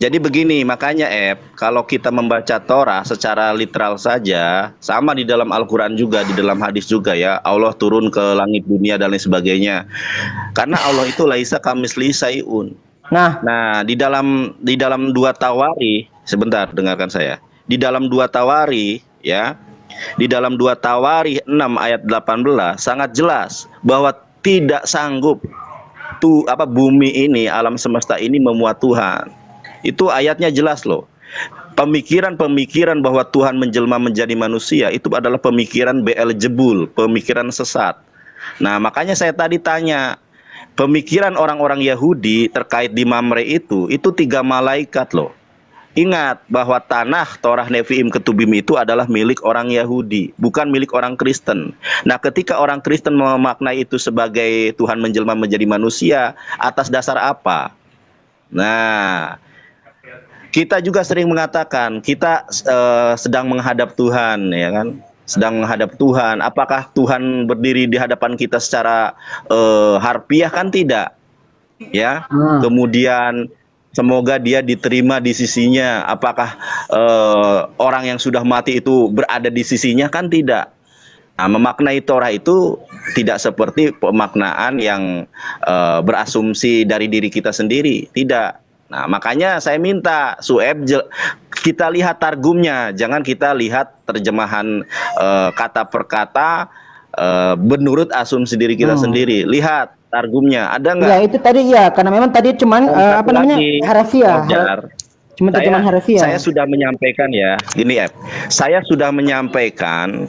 jadi begini, makanya kalau kita membaca Torah secara literal saja, sama di dalam Al-Quran juga, di dalam hadis juga ya, Allah turun ke langit dunia dan lain sebagainya. Karena Allah itu laisa kamisli sayun. Nah, di dalam 2 Tawarikh, sebentar dengarkan saya. Di dalam 2 Tawarikh ya, di dalam 2 Tawarikh 6 ayat 18 sangat jelas bahwa tidak sanggup bumi ini, alam semesta ini memuat Tuhan. Itu ayatnya jelas loh. Pemikiran-pemikiran bahwa Tuhan menjelma menjadi manusia itu adalah pemikiran Beelzebul, pemikiran sesat. Nah, makanya saya tadi tanya, pemikiran orang-orang Yahudi terkait di Mamre itu 3 malaikat loh. Ingat bahwa tanah Torah Nevi'im Ketubim itu adalah milik orang Yahudi, bukan milik orang Kristen. Nah, ketika orang Kristen memaknai itu sebagai Tuhan menjelma menjadi manusia, atas dasar apa? Nah, kita juga sering mengatakan kita sedang menghadap Tuhan, ya kan? Sedang menghadap Tuhan. Apakah Tuhan berdiri di hadapan kita secara harfiah? Kan tidak. Ya. Kemudian semoga dia diterima di sisinya. Apakah orang yang sudah mati itu berada di sisinya? Kan tidak. Nah, memaknai Torah itu tidak seperti pemaknaan yang berasumsi dari diri kita sendiri. Tidak. Nah, makanya saya minta Sueb kita lihat targumnya, jangan kita lihat terjemahan kata per kata menurut asumsi diri kita sendiri. Lihat targumnya, ada nggak? Ya itu tadi ya, karena memang tadi cuman harafiah. Cuma terjemahan harafiah. Saya sudah menyampaikan ya, gini ya, saya sudah menyampaikan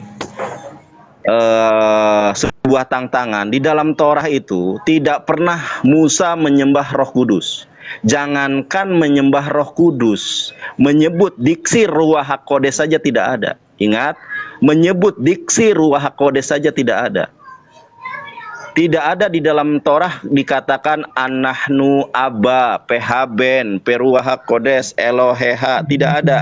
sebuah tantangan di dalam Torah itu tidak pernah Musa menyembah Roh Kudus. Jangankan menyembah Roh Kudus, menyebut diksi Ruach HaKodes saja tidak ada. Ingat, menyebut diksi Ruach HaKodes saja tidak ada. Tidak ada di dalam Torah dikatakan Anahnu Abba, Pehaben, Peruach HaKodes, Eloheha, tidak ada.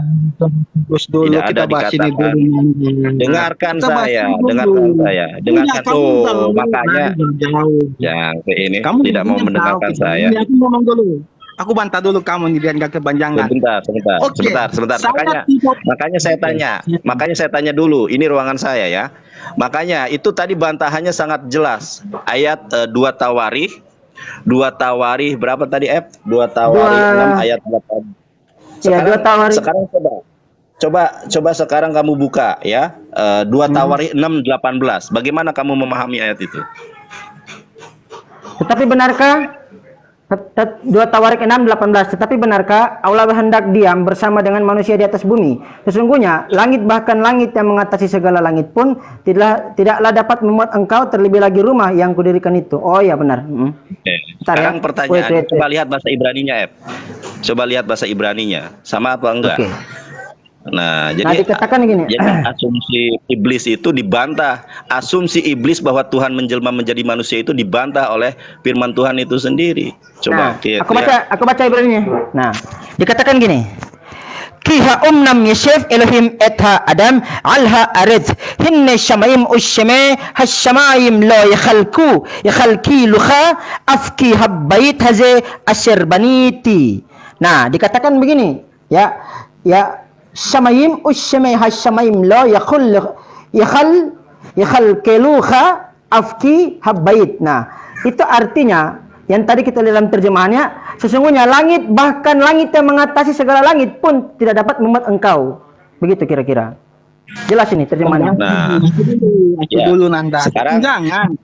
Terus dulu Tidak kita ada bahas ini dikatakan. dulu. Dengarkan Kita bahas saya, dulu. dengarkan saya, dengarkan Kamu tuh. tahu, Makanya jauh. yang ini Kamu tidak mau tahu mendengarkan kita. saya. Ini aku ngomong dulu. Aku bantah dulu kamu nih biar nggak kepanjangan. Oke. Sebentar. Saya Makanya saya tanya dulu. Ini ruangan saya ya. Makanya itu tadi bantahannya sangat jelas. Ayat 2 Tawarikh. 2 Tawarikh berapa tadi, F? 2 Tawarikh 6 ayat 8. Ya, 2 Tawarikh. Sekarang coba sekarang kamu buka ya. 2 Tawarikh 6:18. Bagaimana kamu memahami ayat itu? Tetapi benarkah 2 Tawarikh 6:18, tetapi benarkah Allah hendak diam bersama dengan manusia di atas bumi? Sesungguhnya langit, bahkan langit yang mengatasi segala langit pun tidaklah dapat memuat engkau, terlebih lagi rumah yang kudirikan itu. Oh ya benar. Sekarang pertanyaan, coba lihat bahasa Ibraninya, F. Coba lihat bahasa Ibraninya, sama apa enggak? Nah, jadi dikatakan gini. Jadi asumsi iblis itu dibantah. Asumsi iblis bahwa Tuhan menjelma menjadi manusia itu dibantah oleh firman Tuhan itu sendiri. Coba aku baca Ibraninya. Nah, dikatakan gini. Kiha umnam yashef Elohim etha Adam alha arid hinne shamayim ushme hashamayim lo yakhalki lukha afki habbayit haze asher baniti. Nah, dikatakan begini, ya Shamayim ushmay hashamayim lo yakhal keluha afki habbait. Nah, itu artinya yang tadi kita lihat dalam terjemahannya, sesungguhnya langit, bahkan langit yang mengatasi segala langit pun tidak dapat memuat engkau. Begitu kira-kira. Jelas ini terjemahannya. Nah, dulu Nanda. Sekarang Jangan.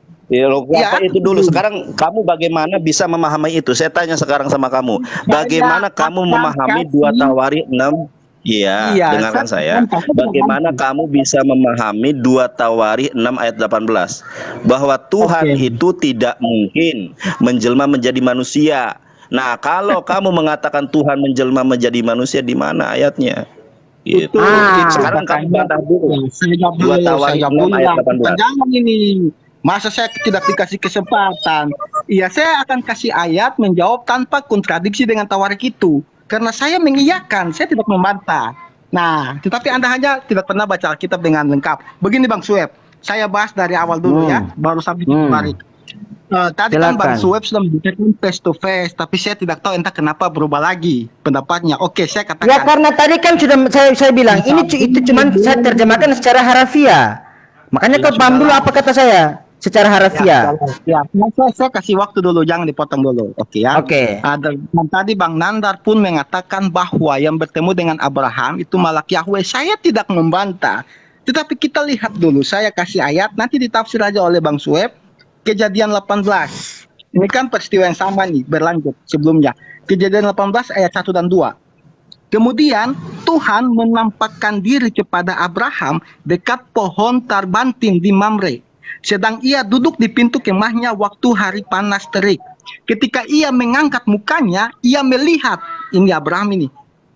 Itu dulu. Sekarang kamu bagaimana bisa memahami itu? Saya tanya sekarang sama kamu. Bagaimana kamu memahami 2 Tawarikh 6? Iya, dengarkan saya. Bagaimana kamu bisa memahami 2 Tawarikh 6 ayat 18 bahwa Tuhan itu tidak mungkin menjelma menjadi manusia. Nah, kalau kamu mengatakan Tuhan menjelma menjadi manusia, di mana ayatnya? Gitu. Sekarang kamu bantah dulu. 2 Tawarikh 6 ayat 18. Jangan ini. Masa saya tidak dikasih kesempatan? Iya, saya akan kasih ayat menjawab tanpa kontradiksi dengan Tawarikh itu. Karena saya mengiyakan, saya tidak membantah. Nah, tetapi Anda hanya tidak pernah baca Alkitab dengan lengkap. Begini Bang Sueb, saya bahas dari awal dulu ya, baru sampai Tawarikh. Tadi kan Bang Sueb sudah membicarakan face to face, tapi saya tidak tahu entah kenapa berubah lagi pendapatnya. Oke, saya katakan. Ya karena tadi kan sudah saya bilang, itu cuma saya terjemahkan secara harafiah. Makanya kau paham dulu apa kata saya. Secara harafiah. Saya kasih waktu dulu, jangan dipotong dulu. Oke ya. Oke. Dan tadi Bang Nandar pun mengatakan bahwa yang bertemu dengan Abraham itu malak Yahweh. Saya tidak membantah. Tetapi kita lihat dulu, saya kasih ayat, nanti ditafsir aja oleh Bang Sueb. Kejadian 18. Ini kan peristiwa yang sama nih, berlanjut sebelumnya. Kejadian 18 ayat 1 dan 2. Kemudian Tuhan menampakkan diri kepada Abraham dekat pohon tarbantin di Mamre. Sedang ia duduk di pintu kemahnya waktu hari panas terik. Ketika ia mengangkat mukanya, ia melihat, ini Abraham ini,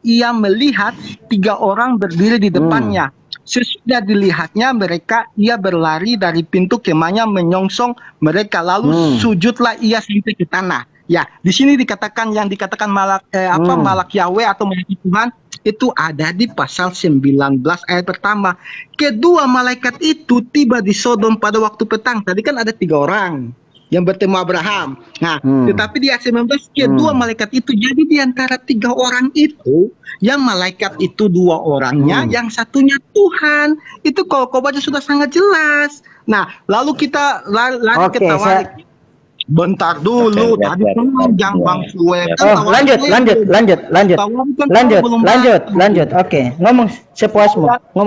ia melihat 3 orang berdiri di depannya. Sesudah dilihatnya mereka, ia berlari dari pintu kemahnya menyongsong mereka, lalu sujudlah ia sampai ke tanah. Ya, di sini dikatakan yang dikatakan malak malak Yahweh atau malaikat Tuhan itu ada di pasal 19 ayat pertama. Kedua malaikat itu tiba di Sodom pada waktu petang. Tadi kan ada 3 orang yang bertemu Abraham. Nah, tetapi di ayat 19 kedua malaikat itu jadi di antara 3 orang itu, yang malaikat itu 2 orangnya, yang satunya Tuhan. Itu kalau kau baca sudah sangat jelas. Nah, lalu kita lari ke Tawarik. Bentar dulu, tadi panjang Bang Sueb. Oh, lanjut. Oke, ngomong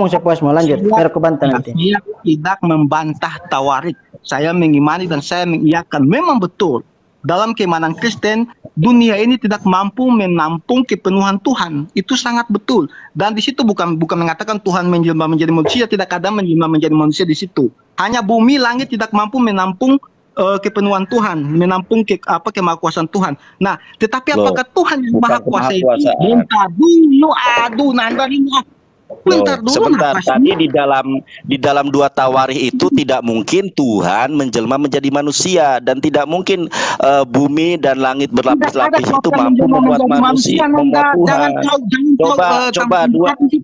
sepuasmu, lanjut. Biar aku bantah nanti. Saya tidak membantah Tawarik. Saya mengimani dan saya mengiyakan. Memang betul, dalam keimanan Kristen, dunia ini tidak mampu menampung kepenuhan Tuhan. Itu sangat betul. Dan di situ bukan mengatakan Tuhan menjelma menjadi manusia, tidak ada menjelma menjadi manusia di situ. Hanya bumi, langit tidak mampu menampung kepenuhan Tuhan, menampung kemahakuasaan Tuhan. Nah, tetapi apakah Tuhan yang maha kuasa itu? Bentar dulu, bentar dulu. Sebentar, tadi di dalam 2 Tawarikh itu tidak mungkin Tuhan menjelma menjadi manusia, dan tidak mungkin bumi dan langit berlapis-lapis itu mampu membuat manusia, membuat Tuhan.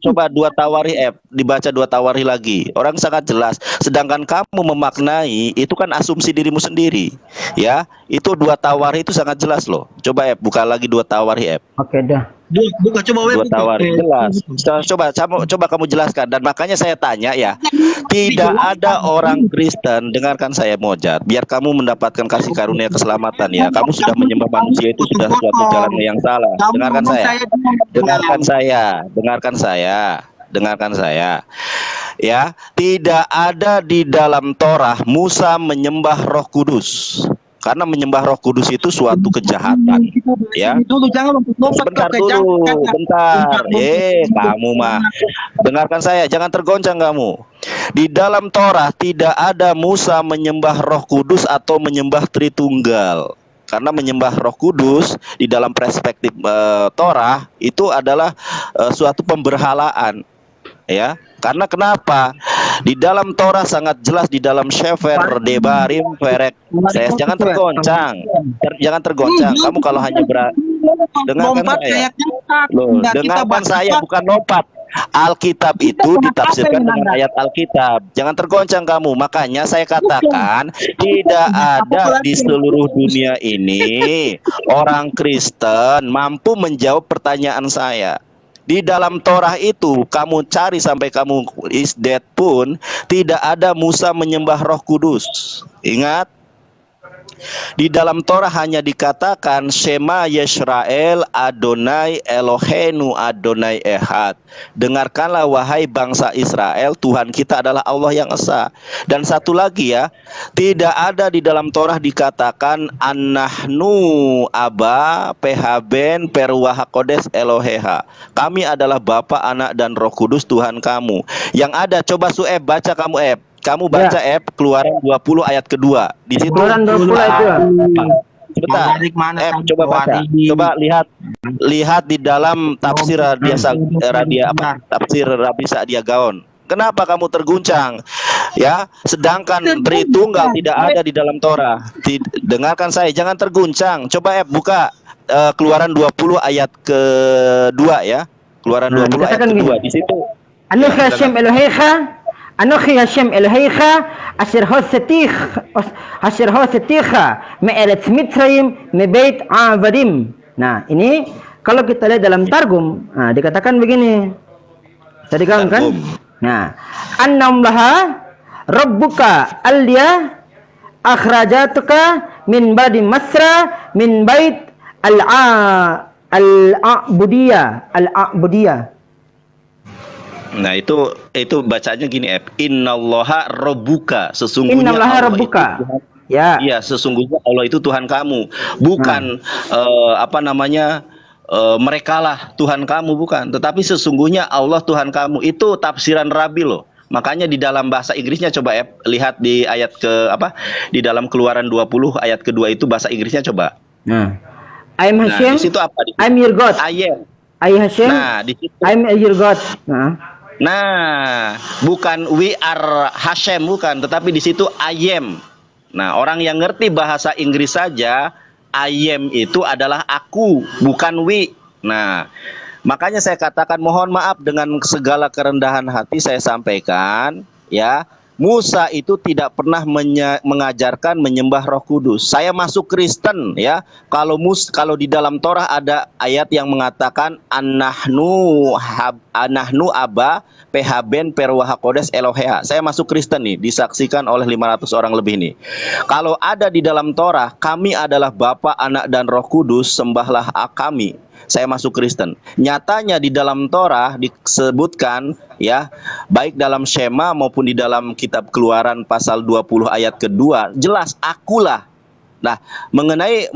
Coba 2 Tawarikh, dibaca 2 Tawarikh lagi. Orang sangat jelas. Sedangkan kamu memaknai itu kan asumsi dirimu sendiri. Ya, itu 2 Tawarikh itu sangat jelas loh. Coba buka lagi 2 Tawarikh. Oke, dah. Buka coba 2 Tawarikh jelas. Coba kamu jelaskan. Dan makanya saya tanya ya, tidak ada orang Kristen, dengarkan saya Mojad, biar kamu mendapatkan kasih karunia keselamatan ya. Kamu sudah menyembah manusia itu sudah suatu jalan yang salah. Dengarkan saya. Ya, tidak ada di dalam Torah Musa menyembah Roh Kudus. Karena menyembah Roh Kudus itu suatu kejahatan, ya. Bentar. Kamu mah dengarkan saya, jangan tergoncang kamu. Di dalam Torah tidak ada Musa menyembah Roh Kudus atau menyembah Tritunggal. Karena menyembah Roh Kudus di dalam perspektif Torah itu adalah suatu pemberhalaan, ya. Karena kenapa? Di dalam Torah sangat jelas, di dalam Shefer Debarim Ferek. Jangan tergoncang. Kamu kalau hanya dengarkan saya. Dengarkan saya, bukan lompat. Alkitab itu ditafsirkan dengan ayat Alkitab. Jangan tergoncang kamu. Makanya saya katakan tidak ada di seluruh dunia ini orang Kristen mampu menjawab pertanyaan saya. Di dalam Torah itu kamu cari sampai kamu is dead pun tidak ada Musa menyembah Roh Kudus. Ingat, di dalam Torah hanya dikatakan Shema Yisrael Adonai Eloheinu Adonai Ehad. Dengarkanlah wahai bangsa Israel, Tuhan kita adalah Allah yang esa. Dan satu lagi ya, tidak ada di dalam Torah dikatakan Annahnu Aba Pehaben Peruah Kodes Eloheha. Kami adalah Bapa, Anak dan Roh Kudus Tuhan kamu. Yang ada, coba Sueb baca kamu Kamu baca Keluaran 20 ayat kedua. Di situ Keluaran 20 ayat 2. Sebentar. Coba baca. Coba lihat di dalam tafsir tafsir Rabi Sa'dia Gaon. Kenapa kamu terguncang? Ya, sedangkan Tritunggal tidak ada di dalam Torah. Dengarkan saya, jangan terguncang. Coba buka Keluaran 20 ayat kedua ya. Keluaran 20 ayat kedua. Di situ. Anochi Hashem Eloheicha asher hoseticha me'eretz Mitzrayim mebeit avadim. Nah, ini kalau kita lihat dalam Targum, dikatakan begini. Tadi kan? Nah, annam laha rabbuka alya akhrajatuka min badi Masra min bait al-a'budiyah. Nah, itu bacanya gini, Innallaha rabbuka, sesungguhnya Innallaha Allah rabbuka. Ya. Iya, sesungguhnya Allah itu Tuhan kamu, bukan apa namanya merekalah Tuhan kamu, bukan. Tetapi sesungguhnya Allah Tuhan kamu. Itu tafsiran Rabi loh. Makanya di dalam bahasa Inggrisnya coba lihat di ayat ke apa? Di dalam Keluaran 20 ayat kedua itu bahasa Inggrisnya coba. Nah, I'm Nah, Hashem. di situ apa? I'm your God. I am. I Hashem. Nah, di situ. I'm your God. Nah, bukan we are Hashem, bukan, tetapi di situ I am. Nah, orang yang ngerti bahasa Inggris saja, I am itu adalah aku, bukan we. Nah, makanya saya katakan mohon maaf dengan segala kerendahan hati saya sampaikan, ya. Musa itu tidak pernah mengajarkan menyembah Roh Kudus. Saya masuk Kristen, ya. Kalau di dalam Torah ada ayat yang mengatakan anahnu aba PHben perwaha kodes Elohea. Saya masuk Kristen nih, disaksikan oleh 500 orang lebih nih. Kalau ada di dalam Torah, kami adalah Bapa, Anak dan Roh Kudus, sembahlah kami. Saya masuk Kristen. Nyatanya di dalam Torah disebutkan, ya, baik dalam Shema maupun di dalam kitab Keluaran pasal 20 ayat kedua, jelas akulah. Nah, mengenai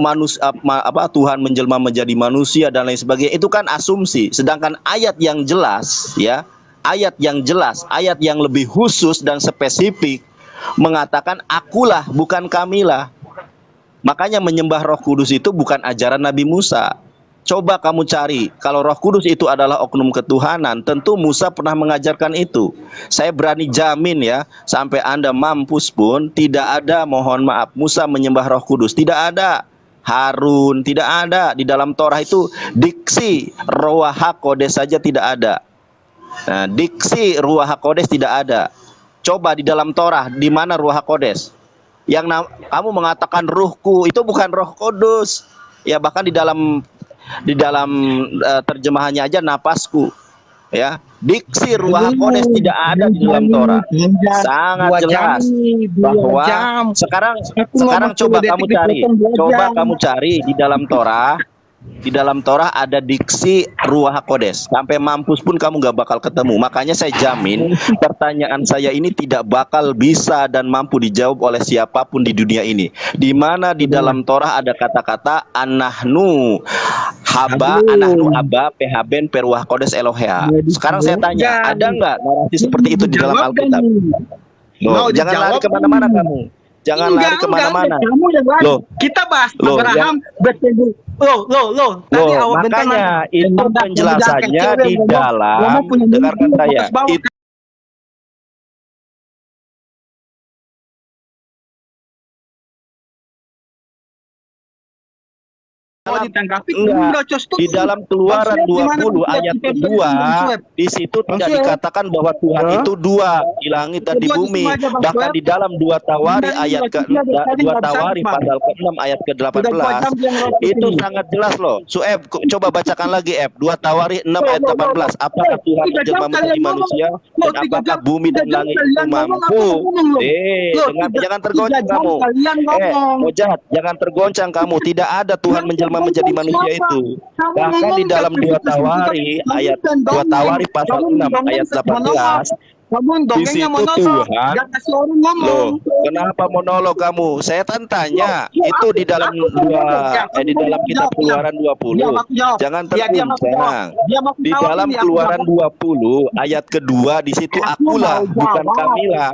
Tuhan menjelma menjadi manusia dan lain sebagainya, itu kan asumsi. Sedangkan ayat yang jelas, ya, ayat yang jelas, ayat yang lebih khusus dan spesifik mengatakan akulah, bukan kamilah. Makanya menyembah Roh Kudus itu bukan ajaran Nabi Musa. Coba kamu cari, kalau Roh Kudus itu adalah oknum ketuhanan, tentu Musa pernah mengajarkan itu. Saya berani jamin, ya, sampai Anda mampus pun tidak ada, mohon maaf, Musa menyembah Roh Kudus, tidak ada. Harun, tidak ada. Di dalam Torah itu diksi Ruach HaKodes saja tidak ada. Nah, diksi Ruach HaKodes tidak ada. Coba di dalam Torah, di mana Ruach HaKodes? Kamu mengatakan ruhku, itu bukan Roh Kudus. Ya, bahkan di dalam terjemahannya aja napasku, ya, diksi Ruach HaKodes tidak ada di dalam Torah. Sangat jelas bahwa sekarang coba kamu cari di dalam Torah. Di dalam Torah ada diksi Ruach HaKodes. Sampai mampus pun kamu gak bakal ketemu. Makanya saya jamin pertanyaan saya ini tidak bakal bisa dan mampu dijawab oleh siapapun di dunia ini. Di mana di dalam Torah ada kata-kata anahnu aba PHben perwah kodes Elohea. Sekarang saya tanya, ada nggak narasi seperti itu di dalam Alkitab? Loh, jangan lari kemana-mana kamu. Jangan lari kemana-mana. Loh, kita bahas loh, Abraham bertemu. Loh. Tadi awal makanya itu penjelasannya di dalam, dengarkan saya. Itu ditanggapi di dalam Keluaran 20 ayat kedua, di situ tidak dikatakan bahwa Tuhan itu dua di langit dan di bumi. Bahkan di dalam 2 Tawari ayat ke-2 Tawari pasal ke-6 ayat ke-18 itu sangat jelas loh. Sueb, coba bacakan lagi 2 Tawari 6 ayat 18. Apakah Tuhan menjelma menjadi manusia dan apakah bumi dan langit itu mampu? Jangan tergoncang kamu. Mojat, jangan tergoncang kamu. Tidak ada Tuhan menjelma menjadi manusia itu. Bahkan di dalam 2 Tawari ayat 2 Tawari pasal 6 ayat 18, di situ Tuhan. Loh, kenapa monolog kamu? Saya tanya, itu di dalam di dalam kitab Keluaran 20. Jangan tergoncang. Di dalam Keluaran 20 ayat kedua, di situ akulah, bukan kamilah.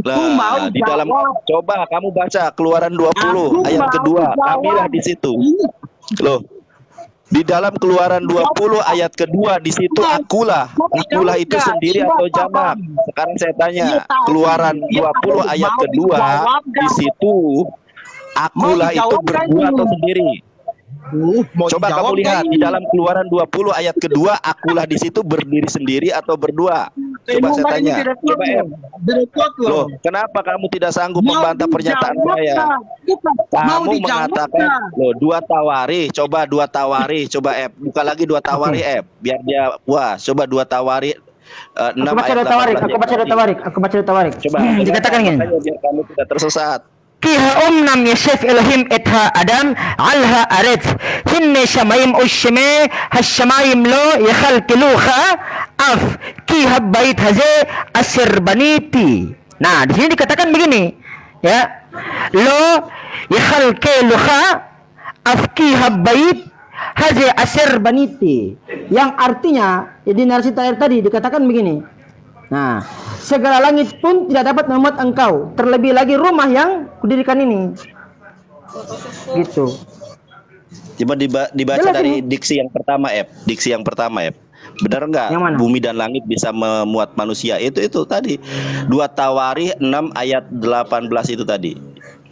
Nah, di dalam, coba kamu baca Keluaran 20 ayat kedua, kamilah di situ. Loh, di dalam Keluaran 20 ayat kedua, di situ akulah. Akulah itu sendiri atau jamak? Sekarang saya tanya, Keluaran 20 ayat kedua, di situ akulah itu berdua atau sendiri? Coba kamu lihat di dalam Keluaran 20 ayat kedua, akulah di situ berdiri sendiri atau berdua? Coba saya tanya. Coba Loh, kenapa kamu tidak sanggup membantah pernyataan saya? Kamu mengatakan, loh, 2 Tawari, coba 2 Tawari, coba buka lagi 2 Tawari biar dia puas. Coba 2 Tawari 6 ayat 18. Aku baca 2 Tawarik. Coba dikatakan gini. Biar kamu tidak tersesat. Kiha umnam yasef Elohim etha Adam alha aret hinne shamayim ushme hashamayim lo yakhal kiluha af kiha bait haze asir baniti. Nah, di sini dikatakan begini, ya. lo yakhalkeluha afki habait hazi asir baniti, yang artinya di narasi tadi dikatakan begini. Nah, segala langit pun tidak dapat memuat engkau, terlebih lagi rumah yang kudirikan ini. Gitu. Coba dibaca Jelas dari ini. diksi yang pertama, Diksi yang pertama, Benar nggak? Yang mana? Bumi dan langit bisa memuat manusia. Itu tadi. 2 Tawarikh 6 ayat 18 itu tadi.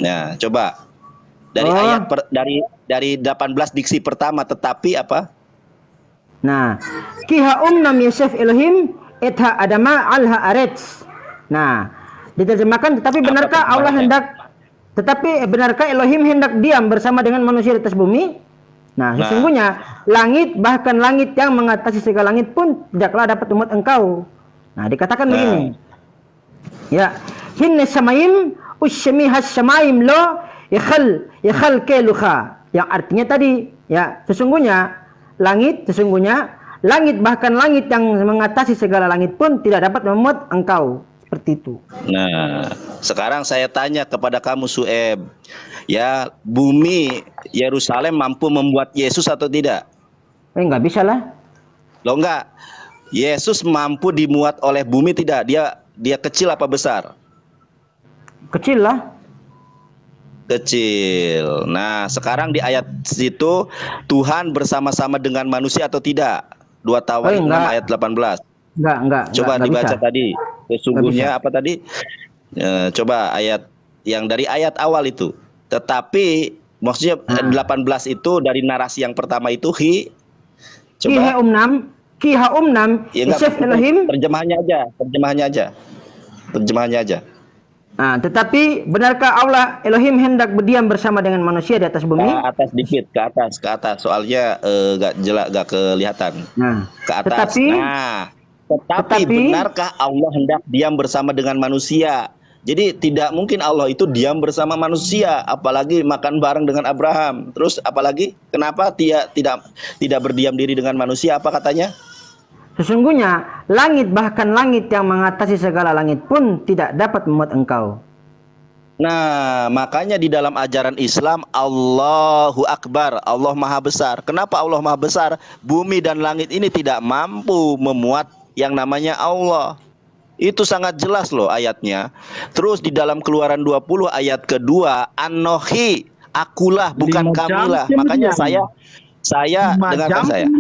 Nah, coba. Dari ayat dari 18 diksi pertama, tetapi apa? Nah, kiha nam Yusuf Elohim etha adama alha arets. Nah, diterjemahkan tetapi benarkah Allah hendak, tetapi benarkah Elohim hendak diam bersama dengan manusia di atas bumi? Nah, sesungguhnya langit, bahkan langit yang mengatasi segala langit pun tidaklah dapat memuat engkau. Nah, dikatakan begini. Ya, hinne samaim usyami hasyamaim lo yakhal keluha. Yang artinya tadi, ya, sesungguhnya langit bahkan langit yang mengatasi segala langit pun tidak dapat memuat engkau. Seperti itu. Nah, sekarang saya tanya kepada kamu, Sueb. Ya, bumi Yerusalem mampu membuat Yesus atau tidak? Nggak bisa lah. Loh, enggak. Yesus mampu dimuat oleh bumi tidak? Dia kecil apa besar? Kecil lah. Kecil. Nah, sekarang di ayat situ Tuhan bersama-sama dengan manusia atau tidak? 2 Tawarikh 6 ayat 18. Enggak. Coba enggak dibaca bisa. tadi. Sesungguhnya apa tadi? Coba ayat yang dari ayat awal itu. Tetapi maksudnya 18 itu dari narasi yang pertama itu Kiha umnam Ya, enggak, Yusuf Elohim. terjemahannya aja. Nah, tetapi benarkah Allah Elohim hendak berdiam bersama dengan manusia di atas bumi? Ke atas dikit, ke atas. Soalnya gak kelihatan. Nah, Ke atas. Tetapi benarkah Allah hendak diam bersama dengan manusia? Jadi tidak mungkin Allah itu diam bersama manusia, apalagi makan bareng dengan Abraham. Terus apalagi? Kenapa tidak berdiam diri dengan manusia? Apa katanya? Sesungguhnya langit, bahkan langit yang mengatasi segala langit pun tidak dapat memuat engkau. Nah, makanya di dalam ajaran Islam Allahu Akbar, Allah Maha Besar. Kenapa Allah Maha Besar? Bumi dan langit ini tidak mampu memuat yang namanya Allah. Itu sangat jelas loh ayatnya. Terus di dalam Keluaran 20 ayat kedua, Anohi, akulah bukan kamilah. Makanya saya dengarkan saya.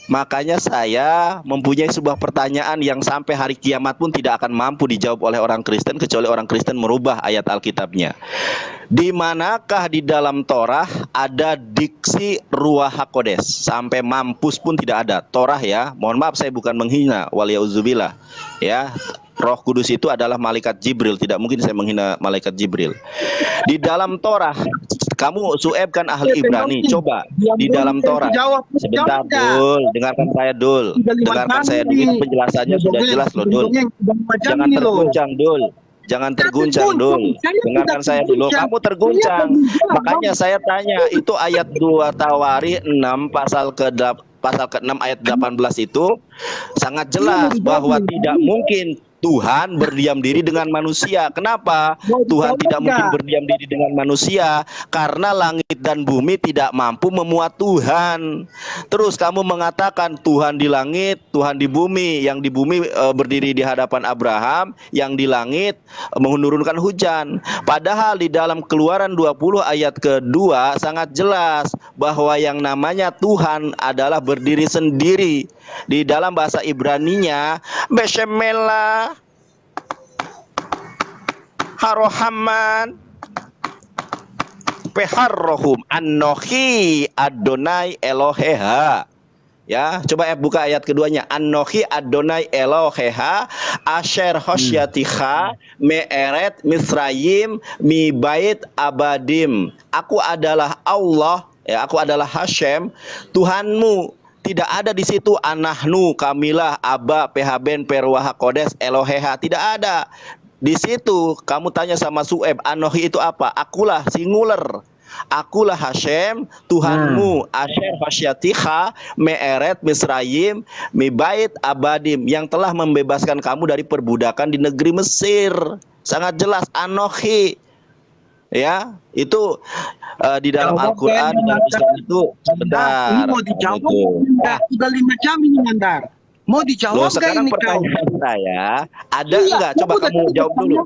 Makanya saya mempunyai sebuah pertanyaan yang sampai hari kiamat pun tidak akan mampu dijawab oleh orang Kristen kecuali orang Kristen merubah ayat Alkitabnya. Di manakah di dalam Torah ada diksi Ruach HaKodes? Sampai mampus pun tidak ada. Torah ya, mohon maaf saya bukan menghina, waliyauzubillah. Ya, Roh Kudus itu adalah malaikat Jibril, tidak mungkin saya menghina malaikat Jibril. Di dalam Torah, kamu Sueb kan ahli Ibrani, coba di dalam Torah. Sebentar Dul, dengarkan saya Dul. Dengarkan saya dulu, itu penjelasannya sudah jelas loh Dul. Jangan terguncang Dul. Jangan terguncang Dul. Dengarkan saya dulu. Kamu terguncang. Makanya saya tanya, itu ayat 2 Tawarikh 6 pasal ke-6 ayat 18 itu sangat jelas bahwa tidak mungkin Tuhan berdiam diri dengan manusia. Kenapa? Tuhan tidak mungkin berdiam diri dengan manusia karena langit dan bumi tidak mampu memuat Tuhan. Terus kamu mengatakan Tuhan di langit, Tuhan di bumi. Yang di bumi berdiri di hadapan Abraham, yang di langit menurunkan hujan. Padahal di dalam Keluaran 20 ayat kedua sangat jelas bahwa yang namanya Tuhan adalah berdiri sendiri. Di dalam bahasa Ibraninya Beshemelah Harohaman Peharrohum Anohi Adonai Eloheha. Ya, coba buka ayat keduanya. Anohi Adonai Eloheha Asher Hosyatiha Me'eret Misrayim Mi Bait Abadim. Aku adalah Allah, ya, aku adalah Hashem, Tuhanmu. Tidak ada di situ Anahnu, Kamilah, Aba, Pehaben, Peruah, Kodes, Eloheha. Tidak ada. Di situ kamu tanya sama Sueb, Anohi itu apa? Akulah, singular. Akulah Hashem, Tuhanmu. Asher Hasyatiha, Me'eret, Misrayim, Mibait, Abadim. Yang telah membebaskan kamu dari perbudakan di negeri Mesir. Sangat jelas Anohi. Ya, itu di dalam Al-Qur'an, di dalam Islam itu Ini sebentar. mau dijawab Itu. enggak? Udah 5 jam ini Mandar. Mau Loh, dijawab enggak sekarang ini kau? pertanyaan saya, ada Iya, enggak? Coba kamu udah kamu tadi jawab dulu.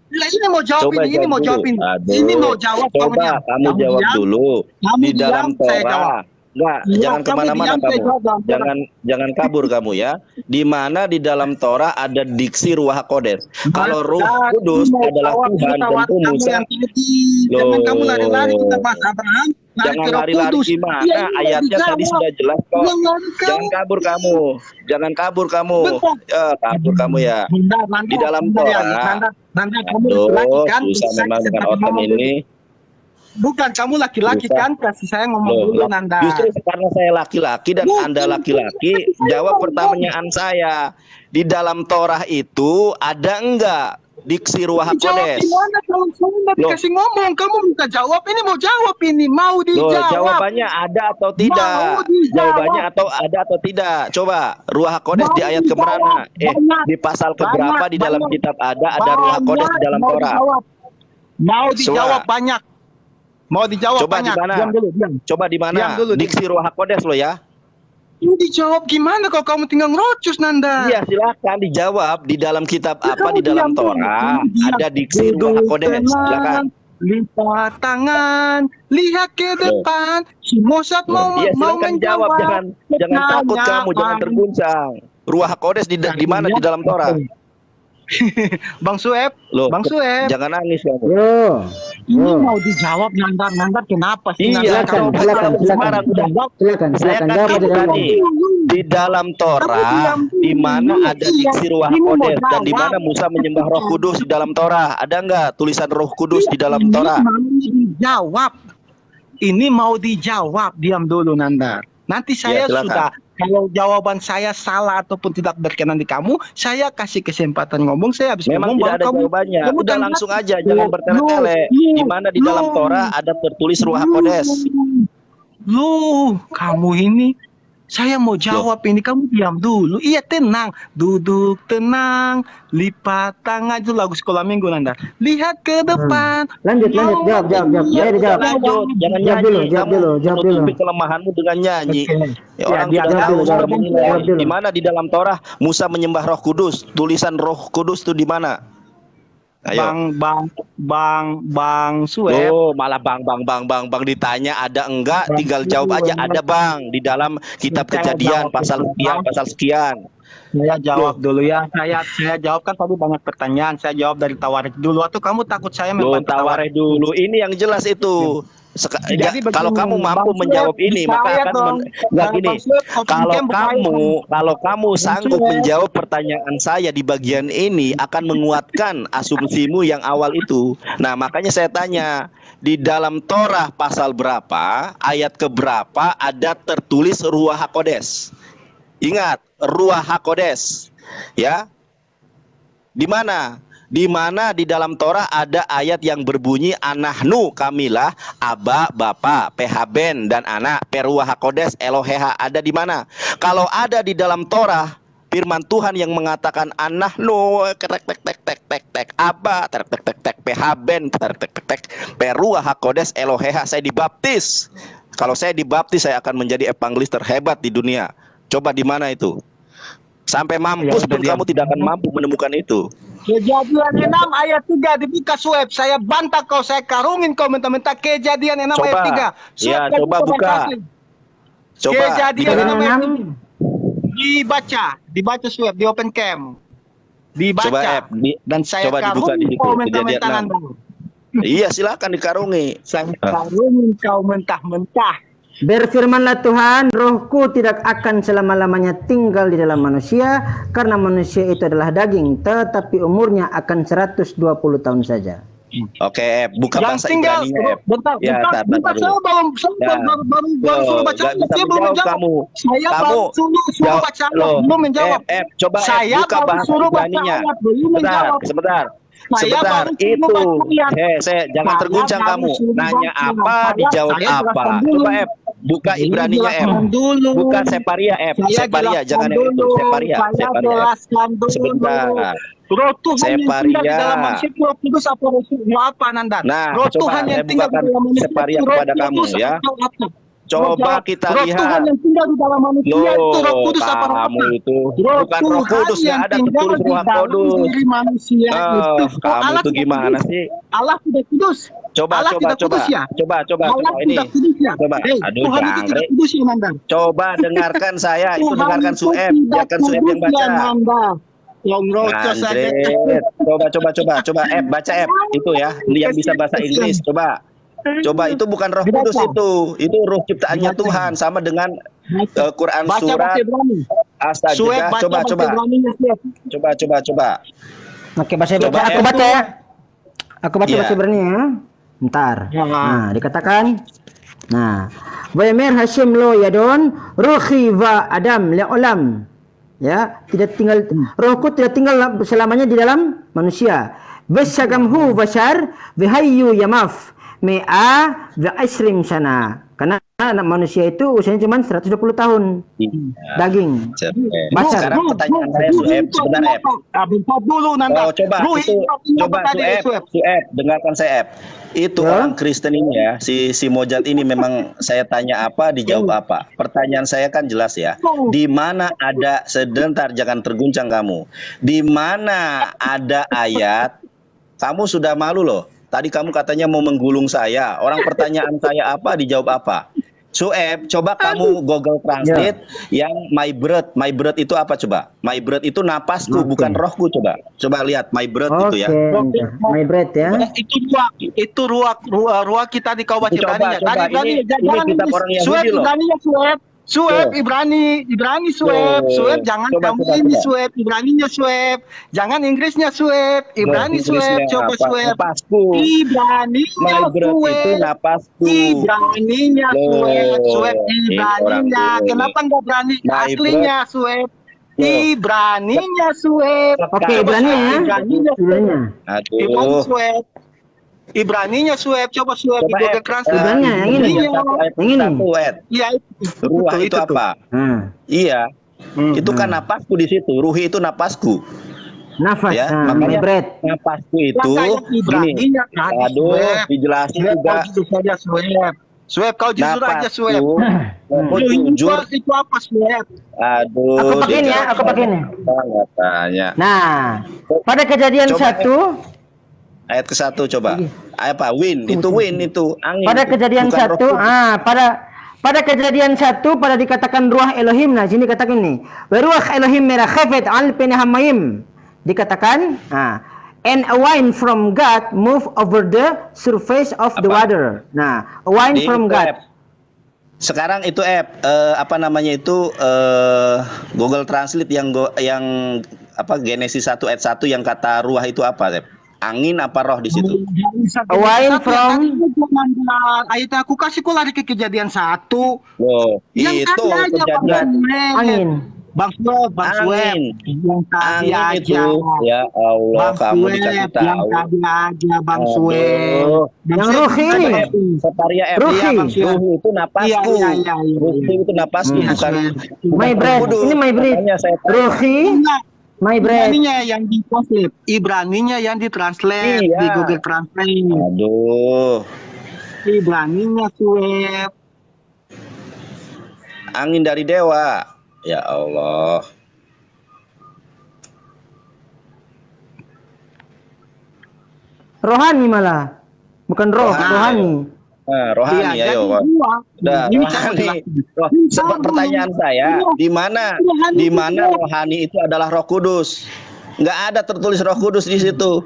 Lah, ini mau jawab Coba ini mau jawab jawab dulu. ini. Aduh. Ini mau jawab Coba diam. kamu jawab diam. dulu. Kamu Di dalam diam, saya jawab. Torah. Enggak, Iya, jangan kamu kemana-mana diam, saya kamu. jawab dalam Torah. Jangan kabur kamu ya. Di mana di dalam Torah ada diksi Ruah Kodes. Kalau Ruh Mandar, Kudus ini mau adalah jawab Tuhan, jawab tentu kamu Musa. yang tadi. Jangan kamu lari-lari kita bahas Abraham. Lari Jangan ke Roh lari-lari Kudus. gimana? Iya, ini mau Ayatnya tadi dijawab. sudah jelas kok. Jangan lari Jangan kamu. kabur kamu. Jangan kabur kamu. Bentar. Kabur kamu ya. Mandar, Di dalam Mandar, ya. Torah. Mandar, kamu Aduh, laki-laki kan? susah Saya memang dengan kesempatan otak ngomong dulu. ini. Bukan, kamu laki-laki Susah. kan? Kasih saya ngomong Loh, dulu, Nanda. justru karena saya laki-laki dan Bukan, Anda laki-laki, tapi saya jawab ngomong. pertanyaan saya. Di dalam Torah itu ada enggak diksi Ruah Dijawab Kodes? gimana kalau saya nggak Loh. dikasih ngomong? Kamu minta jawab, ini mau jawab ini. Mau Loh, dijawab. jawabannya ada atau tidak? Mau dijawab. Jawabannya atau ada atau tidak? Coba Ruah Kodes Mau di ayat dijawab. keberapa? Banyak. Di pasal keberapa di dalam Banyak. kitab ada Ruah Kodes di dalam Mau Torah? dijawab. Mau dijawab Coba. banyak. Mau dijawab Coba di banyak. mana? Diam dulu, diam. Coba di Diam mana? dulu, diam. Diksi Ruah Kodes lo ya. Ini dijawab gimana kalau kamu tinggal ngerocos, Nanda? Iya, silakan dijawab di dalam kitab Ya, apa kamu di dalam diam dulu. Torah Kamu diam. ada diksi Ruah Duduk Kodes. Silakan. tenang, lipat tangan, lihat ke depan. Si Mosat mau Iya, mau silakan jawab. Jangan takut kamu, jangan terguncang. Ruah Kodes di mana di dalam Torah? Bang Sueb, Loh, Bang Sueb. jangan nangis kamu. Yo. Ini Yo. mau dijawab Nandar kenapa sih? Iya, Nandar? kamu silakan, silakan. sekarang udah Silakan, saya silakan kan jawab itu aja dulu. tadi di dalam Torah di mana ada diksi Ruah Kodes dan di mana Musa menyembah Roh Kudus di dalam Torah. Ada enggak tulisan Roh Kudus di dalam Torah? Ini mau dijawab. Ini mau dijawab. Diam dulu Nandar. Nanti saya silakan. sudah, kalau jawaban saya salah ataupun tidak berkenan di kamu, saya kasih kesempatan ngomong. Saya habis Memang ngomong tidak ada jawabannya. kamu Udah kan langsung mati. aja, jangan bertele-tele. Di mana di dalam Loh. Torah ada tertulis Ruah Kodes. Loh, kamu ini saya mau jawab ini, kamu diam dulu. Iya, tenang. Duduk tenang, lipat tangan. Itu lagu sekolah minggu, Nanda. Lihat ke depan. Lanjut, jawab. Iya, Ayo dijawab. Lanjut, jangan Jawab nyanyi. dulu, jawab Kamu dulu, jawab dulu. menutupi kelemahanmu dengan nyanyi. Oke. Ya, orang Ya, sudah jawab tahu dulu, sudah jawab menilai. dulu. Di mana di dalam Torah Musa menyembah Roh Kudus? Tulisan Roh Kudus itu di mana? Ayo. Bang Sueb. Oh, malah bang ditanya ada enggak? Tinggal jawab aja ada bang di dalam kitab Saya Kejadian jawab, pasal sekian Bang. pasal sekian. Saya jawab dulu ya. Saya jawab kan tadi banyak pertanyaan. Saya jawab dari Tawarikh dulu. Atau kamu takut saya Loh, membantah tawareh dulu. Ini yang jelas itu. Jadi Kalau begini, kamu mampu Bang menjawab Sueb, ini, saya maka akan dong. nggak Bang gini. Sueb, open Kalau cam buka kamu sanggup Sueb. menjawab pertanyaan saya di bagian ini akan menguatkan asumsimu yang awal itu. Nah, makanya saya tanya, di dalam Torah pasal berapa, ayat keberapa ada tertulis Ruah HaKodes? Ingat, Ruah HaKodes. Ya. Di mana? Di mana di dalam Torah ada ayat yang berbunyi anahnu kamilah aba bapa pehaben dan anak peruah hakodes eloheha, ada di mana? Kalau ada di dalam Torah firman Tuhan yang mengatakan anahnu tek tek tek tek tek tek aba tek tek tek tek pehaben tek tek tek tek peruah hakodes eloheha, saya dibaptis. Kalau saya dibaptis saya akan menjadi evangelis terhebat di dunia. Coba di mana itu? Sampai mampus Ya, pun kamu tidak akan mampu menemukan itu. Kejadian 6 ayat 3 dibuka Sueb. Saya bantah kau, saya karungin kau mentah-mentah. Kejadian 6 ayat 3. Ya, coba buka. Coba. Kejadian 6 ayat 6. 3. Dibaca Sueb di open cam. Dibaca. Coba Dan saya coba dibuka di karungin situ, kau Kejadian mentah-mentah. 6. Nanda. Iya, silakan dikarungi. Saya karungin kau mentah-mentah. Berfirmanlah Tuhan, rohku tidak akan selama-lamanya tinggal di dalam manusia, karena manusia itu adalah daging, tetapi umurnya akan 120 tahun saja. Oke, buka Yang bahasa tinggal, Ibrani. bentar, Ya, tar dulu. saya baru Ya. suruh baca, Nggak bisa saya belum menjawab menjawab. kamu. Saya Kamu baru suruh baca ayat, loh, belum menjawab. coba Saya buka baru bahasa suruh baca Ibraninya. ayat, belum menjawab. Sebentar. Saya Sebentar, baru suruh itu. baca ayat. Jangan Saya terguncang baru kamu. suruh Nanya baca apa, ayat. dijawab Saya apa. jelaskan dulu. Coba Buka Ibraninya F. Jelaskan dulu. Buka Separia F. Saya Separia, jelaskan jangan yang itu. dulu. Separia, Saya Separia F. jelaskan dulu. Sebentar. Roh Tuhan yang tinggal di Separia. dalam manusia itu Roh Kudus apa Roh apa Nandar? Nah, Roh coba Tuhan yang saya tinggal di bukakan dalam manusia Separia itu Roh kepada kamu, Kudus ya. atau apa? Coba kita Roh lihat. Tuhan yang tinggal di dalam manusia itu Roh Kudus apa Roh kamu apa? itu Roh bukan Roh Tuhan Kudus, yang nggak ada tinggal tertulis di Roh dalam Kudus. diri manusia itu. Kamu Allah itu tidak gimana kudus. sih? Allah tidak kudus. Coba, Allah coba, tidak coba, kudus ya? coba Allah ini. tidak kudus ya? Coba, Hei, aduh, Tuhan itu tidak jangkrik. kudus ya Nandar? Coba dengarkan saya, itu Tuhan dengarkan itu Sueb, tidak biarkan Sueb yang kudus ya baca. Nandar. Yang rocos saja. Andret, coba, F, baca F, itu ya, yang bisa bahasa Inggris, coba. Coba, itu bukan Roh Kudus itu Roh ciptaannya Baca. Tuhan, sama dengan Quran Baca surat bahasa Ibrani. Sueb As-Sajdah, baca coba, bahasa Ibraninya, Sueb. coba. Oke, bahasa Coba, baca. Aku F. baca ya. Aku baca Iya. bahasa Ibrani ya. Bentar. Ya. Nah, dikatakan. Nah, Wayamer Hashim lo yadon ruhi wa adam li'ulam. Ya, tidak tinggal rohku tidak tinggal selamanya di dalam manusia. Basagamhu bashar bihayyu yamaf mi'a wa asrim sana. Karena anak manusia itu usianya cuma 120 tahun. Daging. Basar. Sekarang pertanyaan saya, Sueb, sebentar, F. Bentar dulu Nanda. Oh, coba Ruh itu, artinya coba apa tadi, Sueb, dengarkan saya, F. Itu Ya. orang Kristen ini ya, si Mojat ini memang saya tanya apa, dijawab apa. Pertanyaan saya kan jelas ya. Di mana ada, sebentar, jangan terguncang kamu. Di mana ada ayat, kamu sudah malu loh. Tadi kamu katanya mau menggulung saya. Orang pertanyaan saya apa, dijawab apa. Sueb, coba kamu Google Translate yang my breath itu apa coba? My breath itu napasku, Oke. bukan rohku, coba. Coba lihat my breath Oke, itu ya. my breath ya. Itu ruang kita di kau baca Coba, Ibraninya. coba. Tadi Ini kitab orang Yahudi Sueb loh. Ibraninya Sueb. Sueb Ibrani Sueb. Tuh. Sueb jangan Coba, kamu coba, ini coba. Sueb Ibraninya Sueb. Jangan Inggrisnya Sueb. Ibrani Inggrisnya Sueb. Coba apa? Sueb. Napasku. Ibraninya My breath itu Sueb. napasku. Ibraninya Loh, Sueb. Sueb ini orang Ibraninya. ini. Kenapa enggak berani My aslinya Sueb? Ibraninya Sueb. Oke, Ibrani ya. Ibraninya Ibrani. Ibrani Aduh. Sueb. Ibraninya Sueb. Coba Sueb di Coba Google F, Translate. Ibraninya yang ini. Iya. Yang ini. Iya, Ruah itu tuh. apa? Iya. Itu kan napasku di situ. Ruhi itu napasku. Nafas. Ya, Nah, my makanya breath. napasku itu Makanya gini. Ibraninya kan, Aduh, Sueb. dijelasin Sueb, juga. kau jujur saja Sueb. Sueb, kau jujur aja Sueb. Aku Ruh jujur. itu apa Sueb? Aduh. Aku pakai ini ya, aku pakai ini. Nggak tanya. Nah, pada kejadian Coba, 1, Ayat ke-1 coba. Apa? Win. Itu win itu angin. pada kejadian Bukan 1, roh kudus. pada kejadian 1 pada dikatakan ruah Elohim. Nah, sini katakan nih. Ruah Elohim merakhafat al penahamayim. Dikatakan, and a wind from God move over the surface of the Apa? water. Nah, a wind from Itu, God. Ep. Sekarang itu apa namanya itu Google Translate yang apa Genesis 1 ayat 1 yang kata ruah itu apa, Ep? Angin apa roh di situ? Away from- ayat aku kasih kok lari ke kejadian 1. Loh, Yang itu tadi aja kejadian Angin. Bang Sueb, angin. yang tadi Angin itu. aja. Ya Allah, Bang kamu Sueb, dikasih yang tahu. tadi aja Bang Aduh. Sueb. Bang Yang Sueb, ruh ini. ada F. Separia F. Ruhi. Iya, Bang Sueb. Ruhi itu napasku. Iya. Ruhi itu napasku, Iya, bukan Sueb. My breath. kudus. Ini my breath. Makanya saya tanya. Ruhi, Enggak, my breath. Ibraninya yang ditranslate. Ibraninya yang ditranslate Iya. di Google Translate. Aduh. Ibraninya Sueb. Angin dari dewa. Ya Allah. Rohani malah. Bukan roh, rohani. Nah, rohani Iya, ayo. jadi Pak. dua. Udah, Ini rohani. cara Pertanyaan saya, di mana rohani itu adalah Roh Kudus? Nggak ada tertulis Roh Kudus di situ.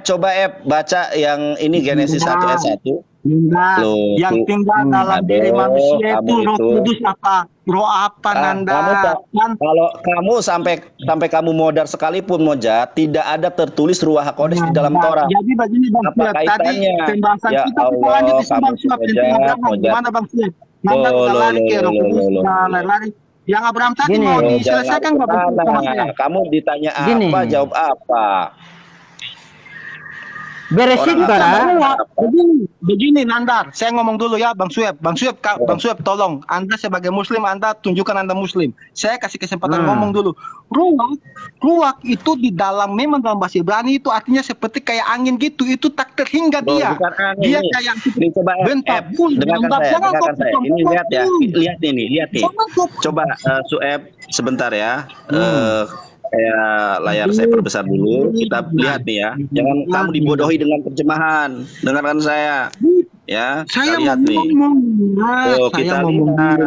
Coba baca yang ini Genesis 1 ayat 1. Enggak. Loh, Yang tinggal dalam diri aduh, manusia itu kamu Roh itu. Kudus apa? Roh apa Nanda? Kalau kamu sampai kamu modar sekalipun Mojat, tidak ada tertulis Ruah HaKodes di dalam Torah. Jadi begini Bang Apa Siap, tadi kaitannya? pembahasan Ya kita Allah, lanjut di Bang kamu Siap Mojat, tentang Abraham. Mojat. Gimana Bang Siap? Nanda Loh, udah lari ke Roh Kudus, loh. udah lari. Yang Abraham tadi Gini. mau Oh, diselesaikan jangan Bang Siap sama kesana. saya. Kamu ditanya Gini. apa, jawab apa. Beresin Orang para. Begini Nandar, saya ngomong dulu ya Bang Sueb. Bang Sueb tolong, Anda sebagai Muslim, Anda tunjukkan Anda Muslim. Saya kasih kesempatan ngomong dulu. Ruwak itu di dalam, memang dalam bahasa Ibrani itu artinya seperti kayak angin gitu. Itu tak terhingga Bro, dia. bukan angin Dia nih. kayak Nih, coba bentar F, pun. dengarkan Nandar, saya, jangan kau dengarkan saya. Ini potong-potong. lihat ya, lihat nih. Jangan kau Coba Sueb sebentar ya. Kayak layar saya perbesar dulu. Kita lihat nih ya. Jangan kamu dibodohi dengan terjemahan. Dengarkan saya. Ya, Saya kita lihat nih. ngomong. Tuh, Saya kita ngomong. lihat.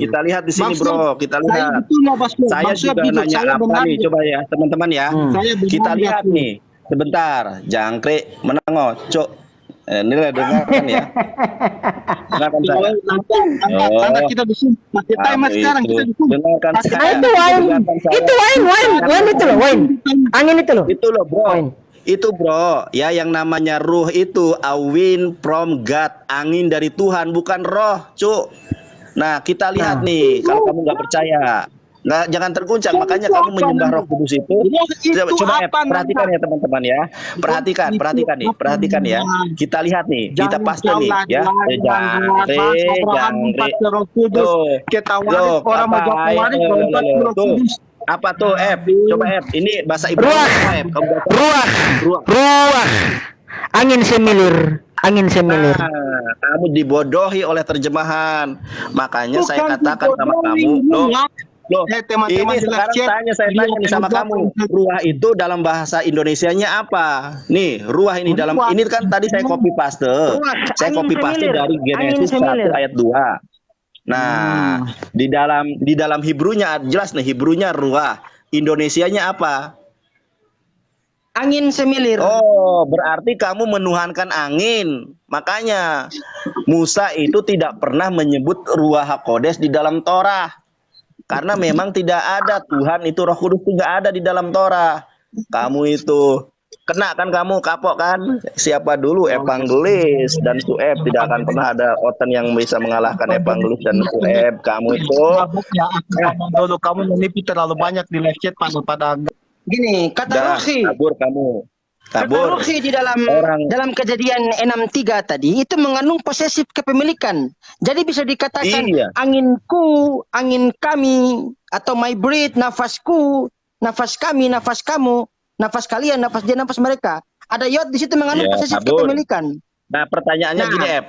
Kita lihat di sini, Bang Bro. Sueb, Kita saya lihat. betul loh, Bang Sueb. Saya Bang Sueb juga jujur, nanya saya apa benar. nih? Coba ya, teman-teman ya. Saya benar, Kita Bang lihat Sueb. nih. Sebentar, jangkrik menengok, cok. Ini lah dengarkan ya. Dengarkan saya. Anda kita di sini pakai timer sekarang kita di sini. Dengarkan Nah saya. itu wine. Dengarkan saya. Itu wine itu loh, wine. Angin itu loh. Itu loh, bro. Wine. Itu bro, ya yang namanya ruh itu a wind from God, angin dari Tuhan, bukan roh, cuk. Nah kita lihat nih, kalau kamu nggak percaya, nggak jangan terguncang, makanya kamu menyembah Roh Kudus itu. Coba perhatikan ya teman-teman ya, perhatikan ya. Kita lihat nih, kita pasti nih ya, jangkrik. Tuh, orang mau jawab waris, tuh. Apa tuh F? Coba F. Ini bahasa Ibrani apa F? Kamu baca. Ruah. Angin semilir. Nah, kamu dibodohi oleh terjemahan. Makanya saya katakan sama kamu, loh, teman-teman ini sekarang saya tanya nih sama kamu. Ruah itu dalam bahasa Indonesianya apa? Nih, ruah ini dalam ini kan tadi saya copy paste. Saya copy paste dari Genesis 1 ayat 2. Nah, di dalam Hebrunya jelas nih, Hebrunya ruah. Indonesianya apa? Angin semilir. Oh, berarti kamu menuhankan angin. Makanya Musa itu tidak pernah menyebut Ruach HaKodes di dalam Torah. Karena memang tidak ada Tuhan itu, Roh Kudus tidak ada di dalam Torah. Kamu itu kena kan, kamu kapok kan? Siapa dulu Evangelis dan Sueb, tidak akan pernah ada oten yang bisa mengalahkan Evangelis dan Sueb. Kamu itu dulu kamu menipu terlalu banyak di live chat pada Gini, kata Ruhi. kabur kamu. Kata Kabur. Ruhi di dalam Orang. dalam Kejadian 6:3 tadi itu mengandung posesif kepemilikan. Jadi bisa dikatakan Iya. anginku, angin kami, atau my breath, nafasku, nafas kami, nafas kamu, nafas kalian, nafas dia, nafas mereka. Ada yod di situ mengandung Ya, posesif kabur. kepemilikan. Nah, pertanyaannya gini, Ep.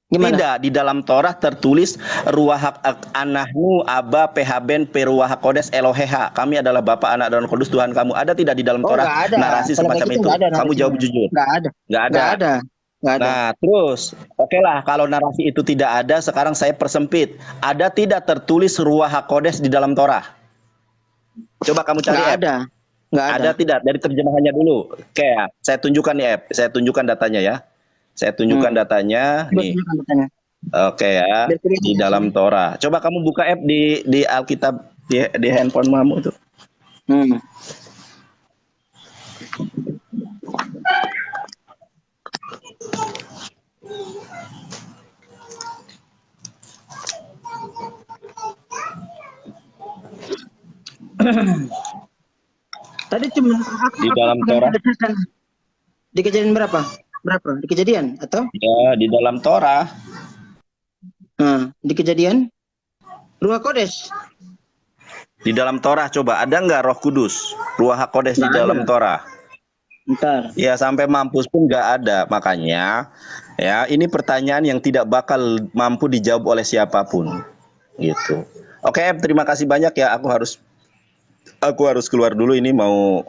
Gimana? Tidak, di dalam Torah tertulis Ruach Anahnu Aba Pehaben Peruach Kodes Eloheha. Kami adalah Bapa, Anak, dan Roh Kudus Tuhan kamu. Ada tidak di dalam Torah nggak ada. narasi Kalau semacam kayak gitu itu? nggak ada Kamu narasinya. jawab jujur. Nggak ada. Nggak ada. Nggak ada. Nggak ada. Nah, terus, oke lah, kalau narasi itu tidak ada, sekarang saya persempit. Ada tidak tertulis Ruach HaKodes di dalam Torah? Coba kamu cari, Nggak Ep. ada. Nggak ada. Ada tidak? Dari terjemahannya dulu. Oke ya, saya tunjukkan nih, Ep. Saya tunjukkan datanya ya. Saya tunjukkan datanya. Nih. Oke ya, di dalam Torah. Coba kamu buka app di Alkitab di handphone kamu tuh. Tadi cuma Di dalam Torah. Di Kejadian berapa? Berapa? Di Kejadian atau? Ya, di dalam Torah. Nah, di Kejadian Ruach Kodes. Di dalam Torah coba ada nggak Roh Kudus, Ruach HaKodes di dalam Torah? Bentar. Ya sampai mampus pun nggak ada. Makanya ya ini pertanyaan yang tidak bakal mampu dijawab oleh siapapun. Gitu. Oke, terima kasih banyak ya. Aku harus keluar dulu, ini mau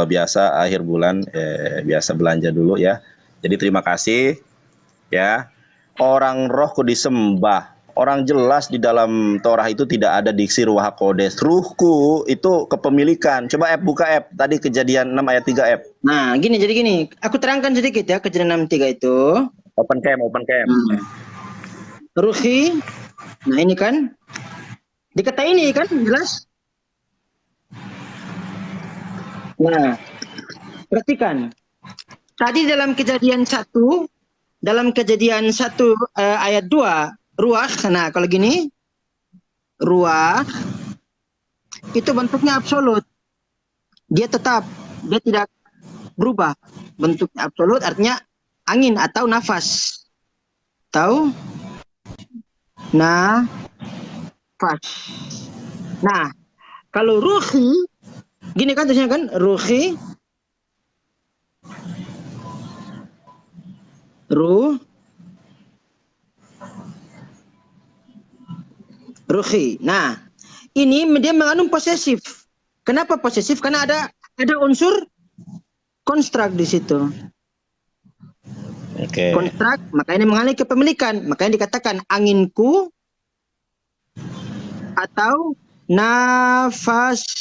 biasa akhir bulan, biasa belanja dulu ya. Jadi terima kasih ya. Orang roh kok disembah. Orang jelas di dalam Torah itu tidak ada diksi Ruach HaKodes. Ruhku itu kepemilikan. Coba F buka F. Tadi Kejadian 6 ayat 3 F. Nah, jadi gini. Aku terangkan sedikit ya Kejadian 6:3 itu. Open cam. Ruhi. Nah, ini kan. Di kata ini kan jelas. Nah, perhatikan. Tadi dalam Kejadian 1 ayat 2 Ruach. Nah, kalau gini Ruach itu bentuknya absolut. dia tetap, dia tidak berubah. Bentuknya absolut artinya angin atau nafas. Tahu? Nafas. Nah, kalau ruhi, gini kan tulisnya kan, ruhi, ruhi. Nah, ini dia mengandung posesif. Kenapa posesif? Karena ada unsur konstrak di situ. Oke. Kontrak, makanya mengalami kepemilikan. Makanya dikatakan anginku atau nafasku,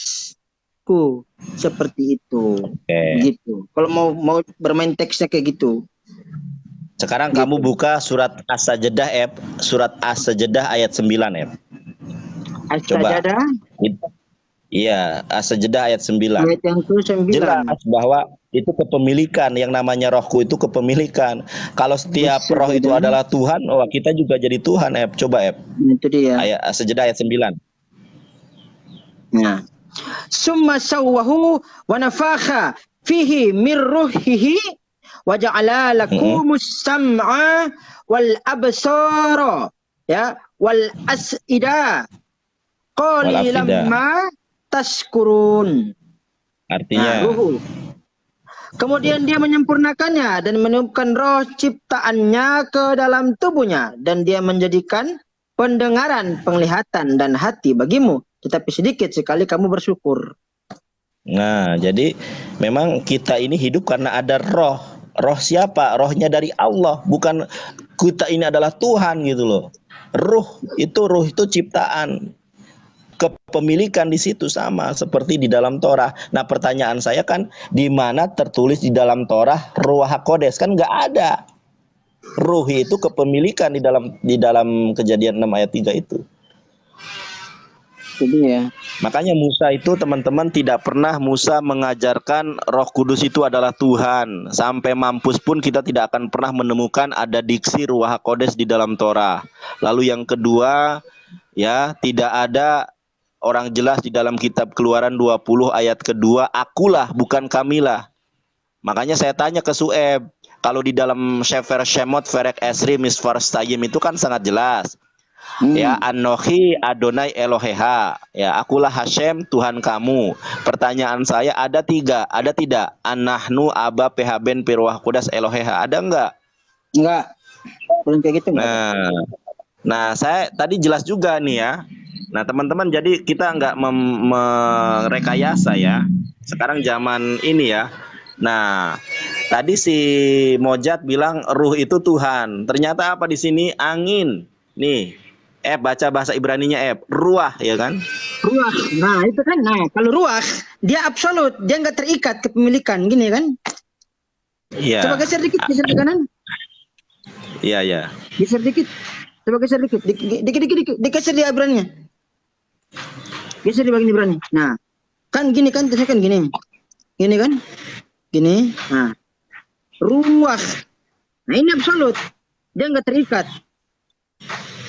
seperti itu. Oke. Gitu. Kalau mau bermain teksnya kayak gitu. Sekarang kamu buka surat As-Sajdah ayat 9 Coba. As-Sajdah Iya, As-Sajdah ayat 9. ayat yang ke-9. Jelas bahwa itu kepemilikan, yang namanya rohku itu kepemilikan. Kalau setiap roh itu adalah Tuhan, kita juga jadi Tuhan, Coba, Itu dia. Ayat As-Sajdah ayat 9. Nah. Summa sawwahu wa nafakha fihi min ruhihi wa ja'ala lakumus sam'a wal absara ya wal asida qalilan ma tashkurun. Artinya ruhu. Kemudian dia menyempurnakannya dan meniupkan roh ciptaannya ke dalam tubuhnya dan dia menjadikan pendengaran, penglihatan dan hati bagimu, tetapi sedikit sekali kamu bersyukur. Nah, jadi memang kita ini hidup karena ada roh. Roh siapa? Rohnya dari Allah, bukan kita ini adalah Tuhan gitu loh. Ruh itu ciptaan. Kepemilikan di situ sama seperti di dalam Torah. Nah, pertanyaan saya kan, di mana tertulis di dalam Torah Ruach HaKodes? Kan nggak ada. Ruh itu kepemilikan di dalam Kejadian 6 ayat 3 itu. Jadi ya. Makanya Musa itu, teman-teman, tidak pernah Musa mengajarkan Roh Kudus itu adalah Tuhan. Sampai mampus pun kita tidak akan pernah menemukan ada diksi Ruach HaKodes di dalam Torah. Lalu yang kedua, ya, tidak ada orang jelas di dalam kitab Keluaran 20 ayat kedua, akulah bukan kamilah. Makanya saya tanya ke Sueb, kalau di dalam Sefer Shemot Perek Esri Misfar Stayim itu kan sangat jelas. Ya, Anochi Adonai Eloheha, ya, akulah Hashem Tuhan kamu. Pertanyaan saya, ada tiga, ada tidak? Anahnu Aba Pehaben Pirwah Kudas Eloheha, ada enggak? Enggak. Belum kayak gitu enggak. Nah, saya tadi jelas juga nih ya. Nah, teman-teman, jadi kita nggak merekayasa ya. Sekarang zaman ini ya. Nah, tadi si Mojat bilang ruh itu Tuhan. Ternyata apa di sini? Angin. Nih, baca bahasa Ibraninya ruah ya kan? Ruah. Nah, itu kan. Nah, kalau ruah dia absolut, dia nggak terikat kepemilikan, gini kan? Iya. Coba geser dikit, geser ke kanan. Iya, ya. Geser dikit. Coba geser dikit. Dikit. Digeser di Ibraninya. Geser di bagian Ibrani. Nah, kan gini kan, tulisnya kan gini. Gini kan? Gini. Nah, ruah. Nah, ini absolut. Dia nggak terikat.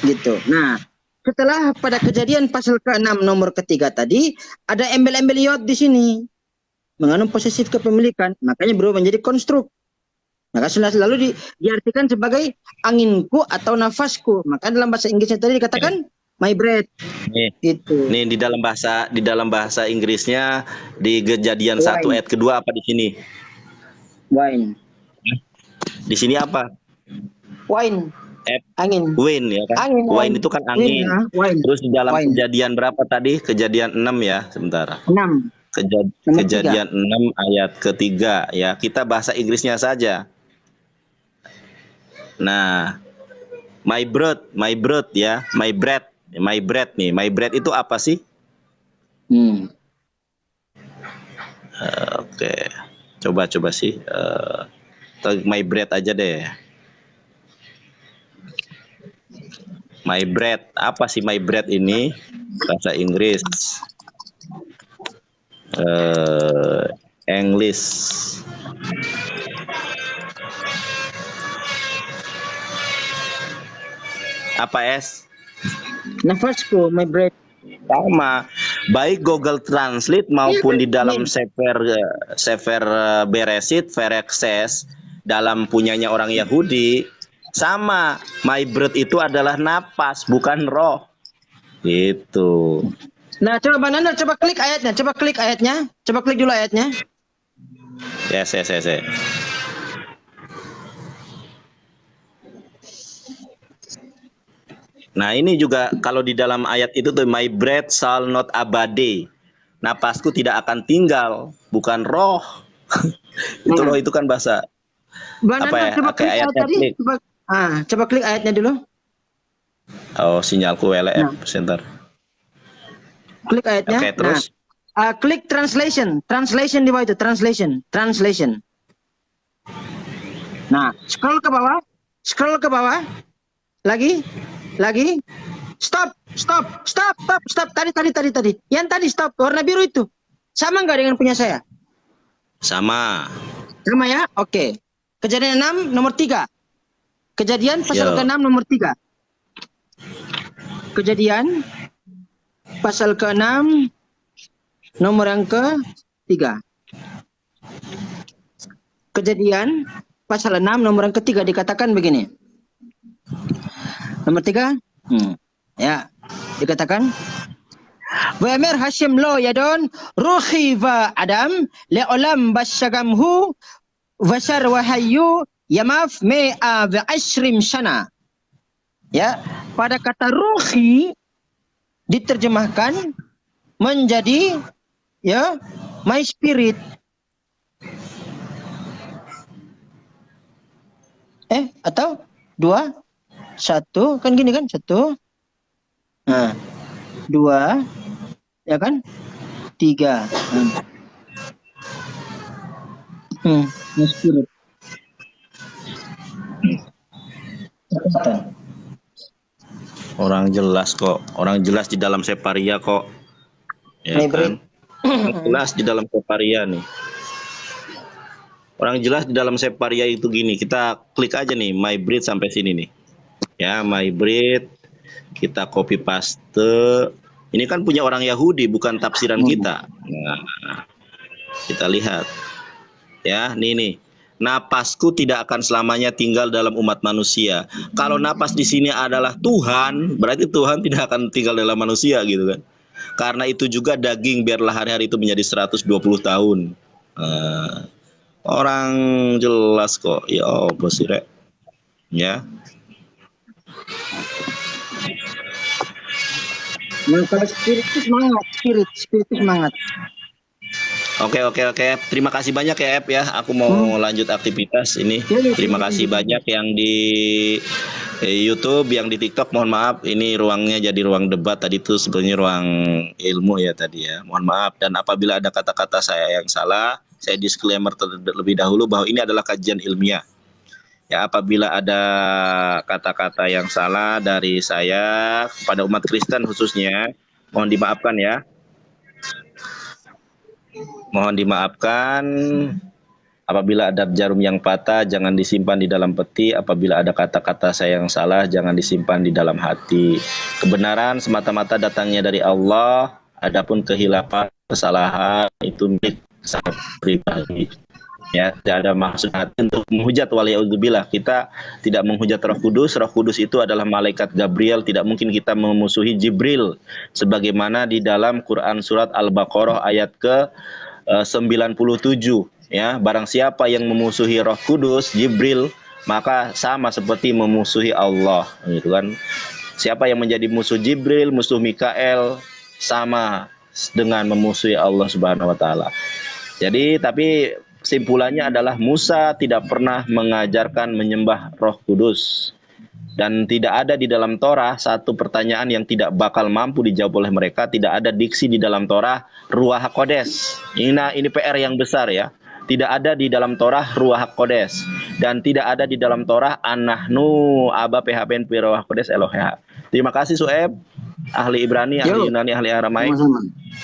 Gitu. Nah, setelah pada Kejadian pasal ke-6 nomor ketiga tadi, ada embel-embel iot di sini. Mengandung posesif kepemilikan, makanya berubah menjadi konstruk. Maka selalu diartikan sebagai anginku atau nafasku. Maka dalam bahasa Inggrisnya tadi dikatakan my breath. Gitu. Nih di dalam bahasa Inggrisnya di Kejadian 1 ayat kedua apa di sini? Wine. Di sini apa? Wine. Angin. Wind ya kan? Angin. Wine itu kan angin. Wine. Terus di dalam Wine. Kejadian berapa tadi? Kejadian 6 ya, sebentar. 6. Kejadian 6 ayat ketiga ya. Kita bahasa Inggrisnya saja. Nah, my breath ya, my breath nih. My breath itu apa sih? Oke. Coba sih. My breath aja deh. My breath, apa sih my breath ini? Bahasa Inggris. English. Apa es? Nafasku, my breath. Sama. baik Google Translate maupun di dalam Sefer Beresit, Verekses dalam punyanya orang Yahudi sama, my breath itu adalah napas bukan roh. Itu. Nah, coba Bang Nanda, coba klik ayatnya, coba klik dulu ayatnya. Yes. Nah, ini juga kalau di dalam ayat itu tuh, my breath shall not abade. Napasku tidak akan tinggal, bukan roh. Itu roh itu kan bahasa Bang apa Nanda, ya? coba klik Kayak ayat ayatnya tadi. klik. Coba klik ayatnya dulu. Oh, sinyalku WLF center. Klik ayatnya. Oke, terus. Klik translation di bawah itu, translation. Nah, scroll ke bawah. Lagi. Stop. Tadi. Yang tadi stop, warna biru itu. Sama nggak dengan punya saya? Sama. Sama ya? Oke. Kejadian 6 nomor 3. Kejadian pasal Yo. ke-6 nomor 3. Kejadian pasal ke-6 nomor yang ke-3. Kejadian pasal 6 nomor yang ke-3 dikatakan begini. Nomor 3. Ya, dikatakan Wamer Hashim lo yadon ruhi wa adam le'olam basyagamhu wasar wahayu yamaf me'a wa ashrim shana. Ya, pada kata ruhi diterjemahkan menjadi ya my spirit. Atau 2 1 kan gini kan 1 2 ya kan 3 my spirit. Orang jelas kok. Orang jelas di dalam Separia kok. Ya Nih, kan? Jelas di dalam Separia nih. Orang jelas di dalam Separia itu gini. Kita klik aja nih my breed sampai sini nih. Ya, my breed. Kita copy paste. Ini kan punya orang Yahudi, bukan tafsiran kita. Nah, kita lihat. Ya, nih. Napasku tidak akan selamanya tinggal dalam umat manusia. Kalau napas di sini adalah Tuhan, berarti Tuhan tidak akan tinggal dalam manusia gitu kan. Karena itu juga daging biarlah hari-hari itu menjadi 120 tahun. Orang jelas kok. Ya apa sih, Rek? Ya. Nah, kalau spirit itu semangat, spirit itu semangat. Oke. Terima kasih banyak ya, Ep ya. Aku mau lanjut aktivitas ini. Terima kasih banyak yang di YouTube, yang di TikTok. Mohon maaf, ini ruangnya jadi ruang debat. Tadi itu sebenarnya ruang ilmu ya tadi ya. Mohon maaf. Dan apabila ada kata-kata saya yang salah, saya disclaimer terlebih dahulu bahwa ini adalah kajian ilmiah. Ya, apabila ada kata-kata yang salah dari saya kepada umat Kristen khususnya, mohon dimaafkan ya. Mohon dimaafkan. Apabila ada jarum yang patah, jangan disimpan di dalam peti. Apabila ada kata-kata saya yang salah, jangan disimpan di dalam hati. Kebenaran semata-mata datangnya dari Allah. Adapun kehilafan, kesalahan itu milik saya pribadi. Ya, tidak ada maksud hati untuk menghujat waliyadzubillah. Kita tidak menghujat Roh Kudus. Roh Kudus itu adalah malaikat Gabriel. Tidak mungkin kita memusuhi Jibril. Sebagaimana di dalam Quran surat Al-Baqarah ayat ke 97. Ya, barang siapa yang memusuhi Roh Kudus, Jibril, maka sama seperti memusuhi Allah, gitu kan. Siapa yang menjadi musuh Jibril, musuh Mikael, sama dengan memusuhi Allah Subhanahu wa taala. Jadi, tapi simpulannya adalah Musa tidak pernah mengajarkan menyembah Roh Kudus. Dan tidak ada di dalam Torah satu pertanyaan yang tidak bakal mampu dijawab oleh mereka. Tidak ada diksi di dalam Torah Ruach HaKodes. Ini PR yang besar ya. Tidak ada di dalam Torah Ruach HaKodes. Dan tidak ada di dalam Torah Anahnu Aba PHPN Ruach HaKodes Eloheha. Terima kasih Sueb, ahli Ibrani, ahli Yunani, ahli Aramaik.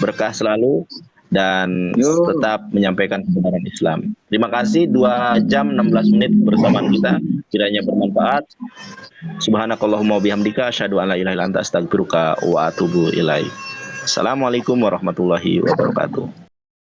Berkah selalu. Dan tetap menyampaikan kebenaran Islam. Terima kasih 2 jam 16 menit bersama kita, kiranya bermanfaat. Subhanakallahumma bihamdika asyhadu an la ilaha illa anta astaghfiruka wa atubu ilaik. Assalamualaikum warahmatullahi wabarakatuh.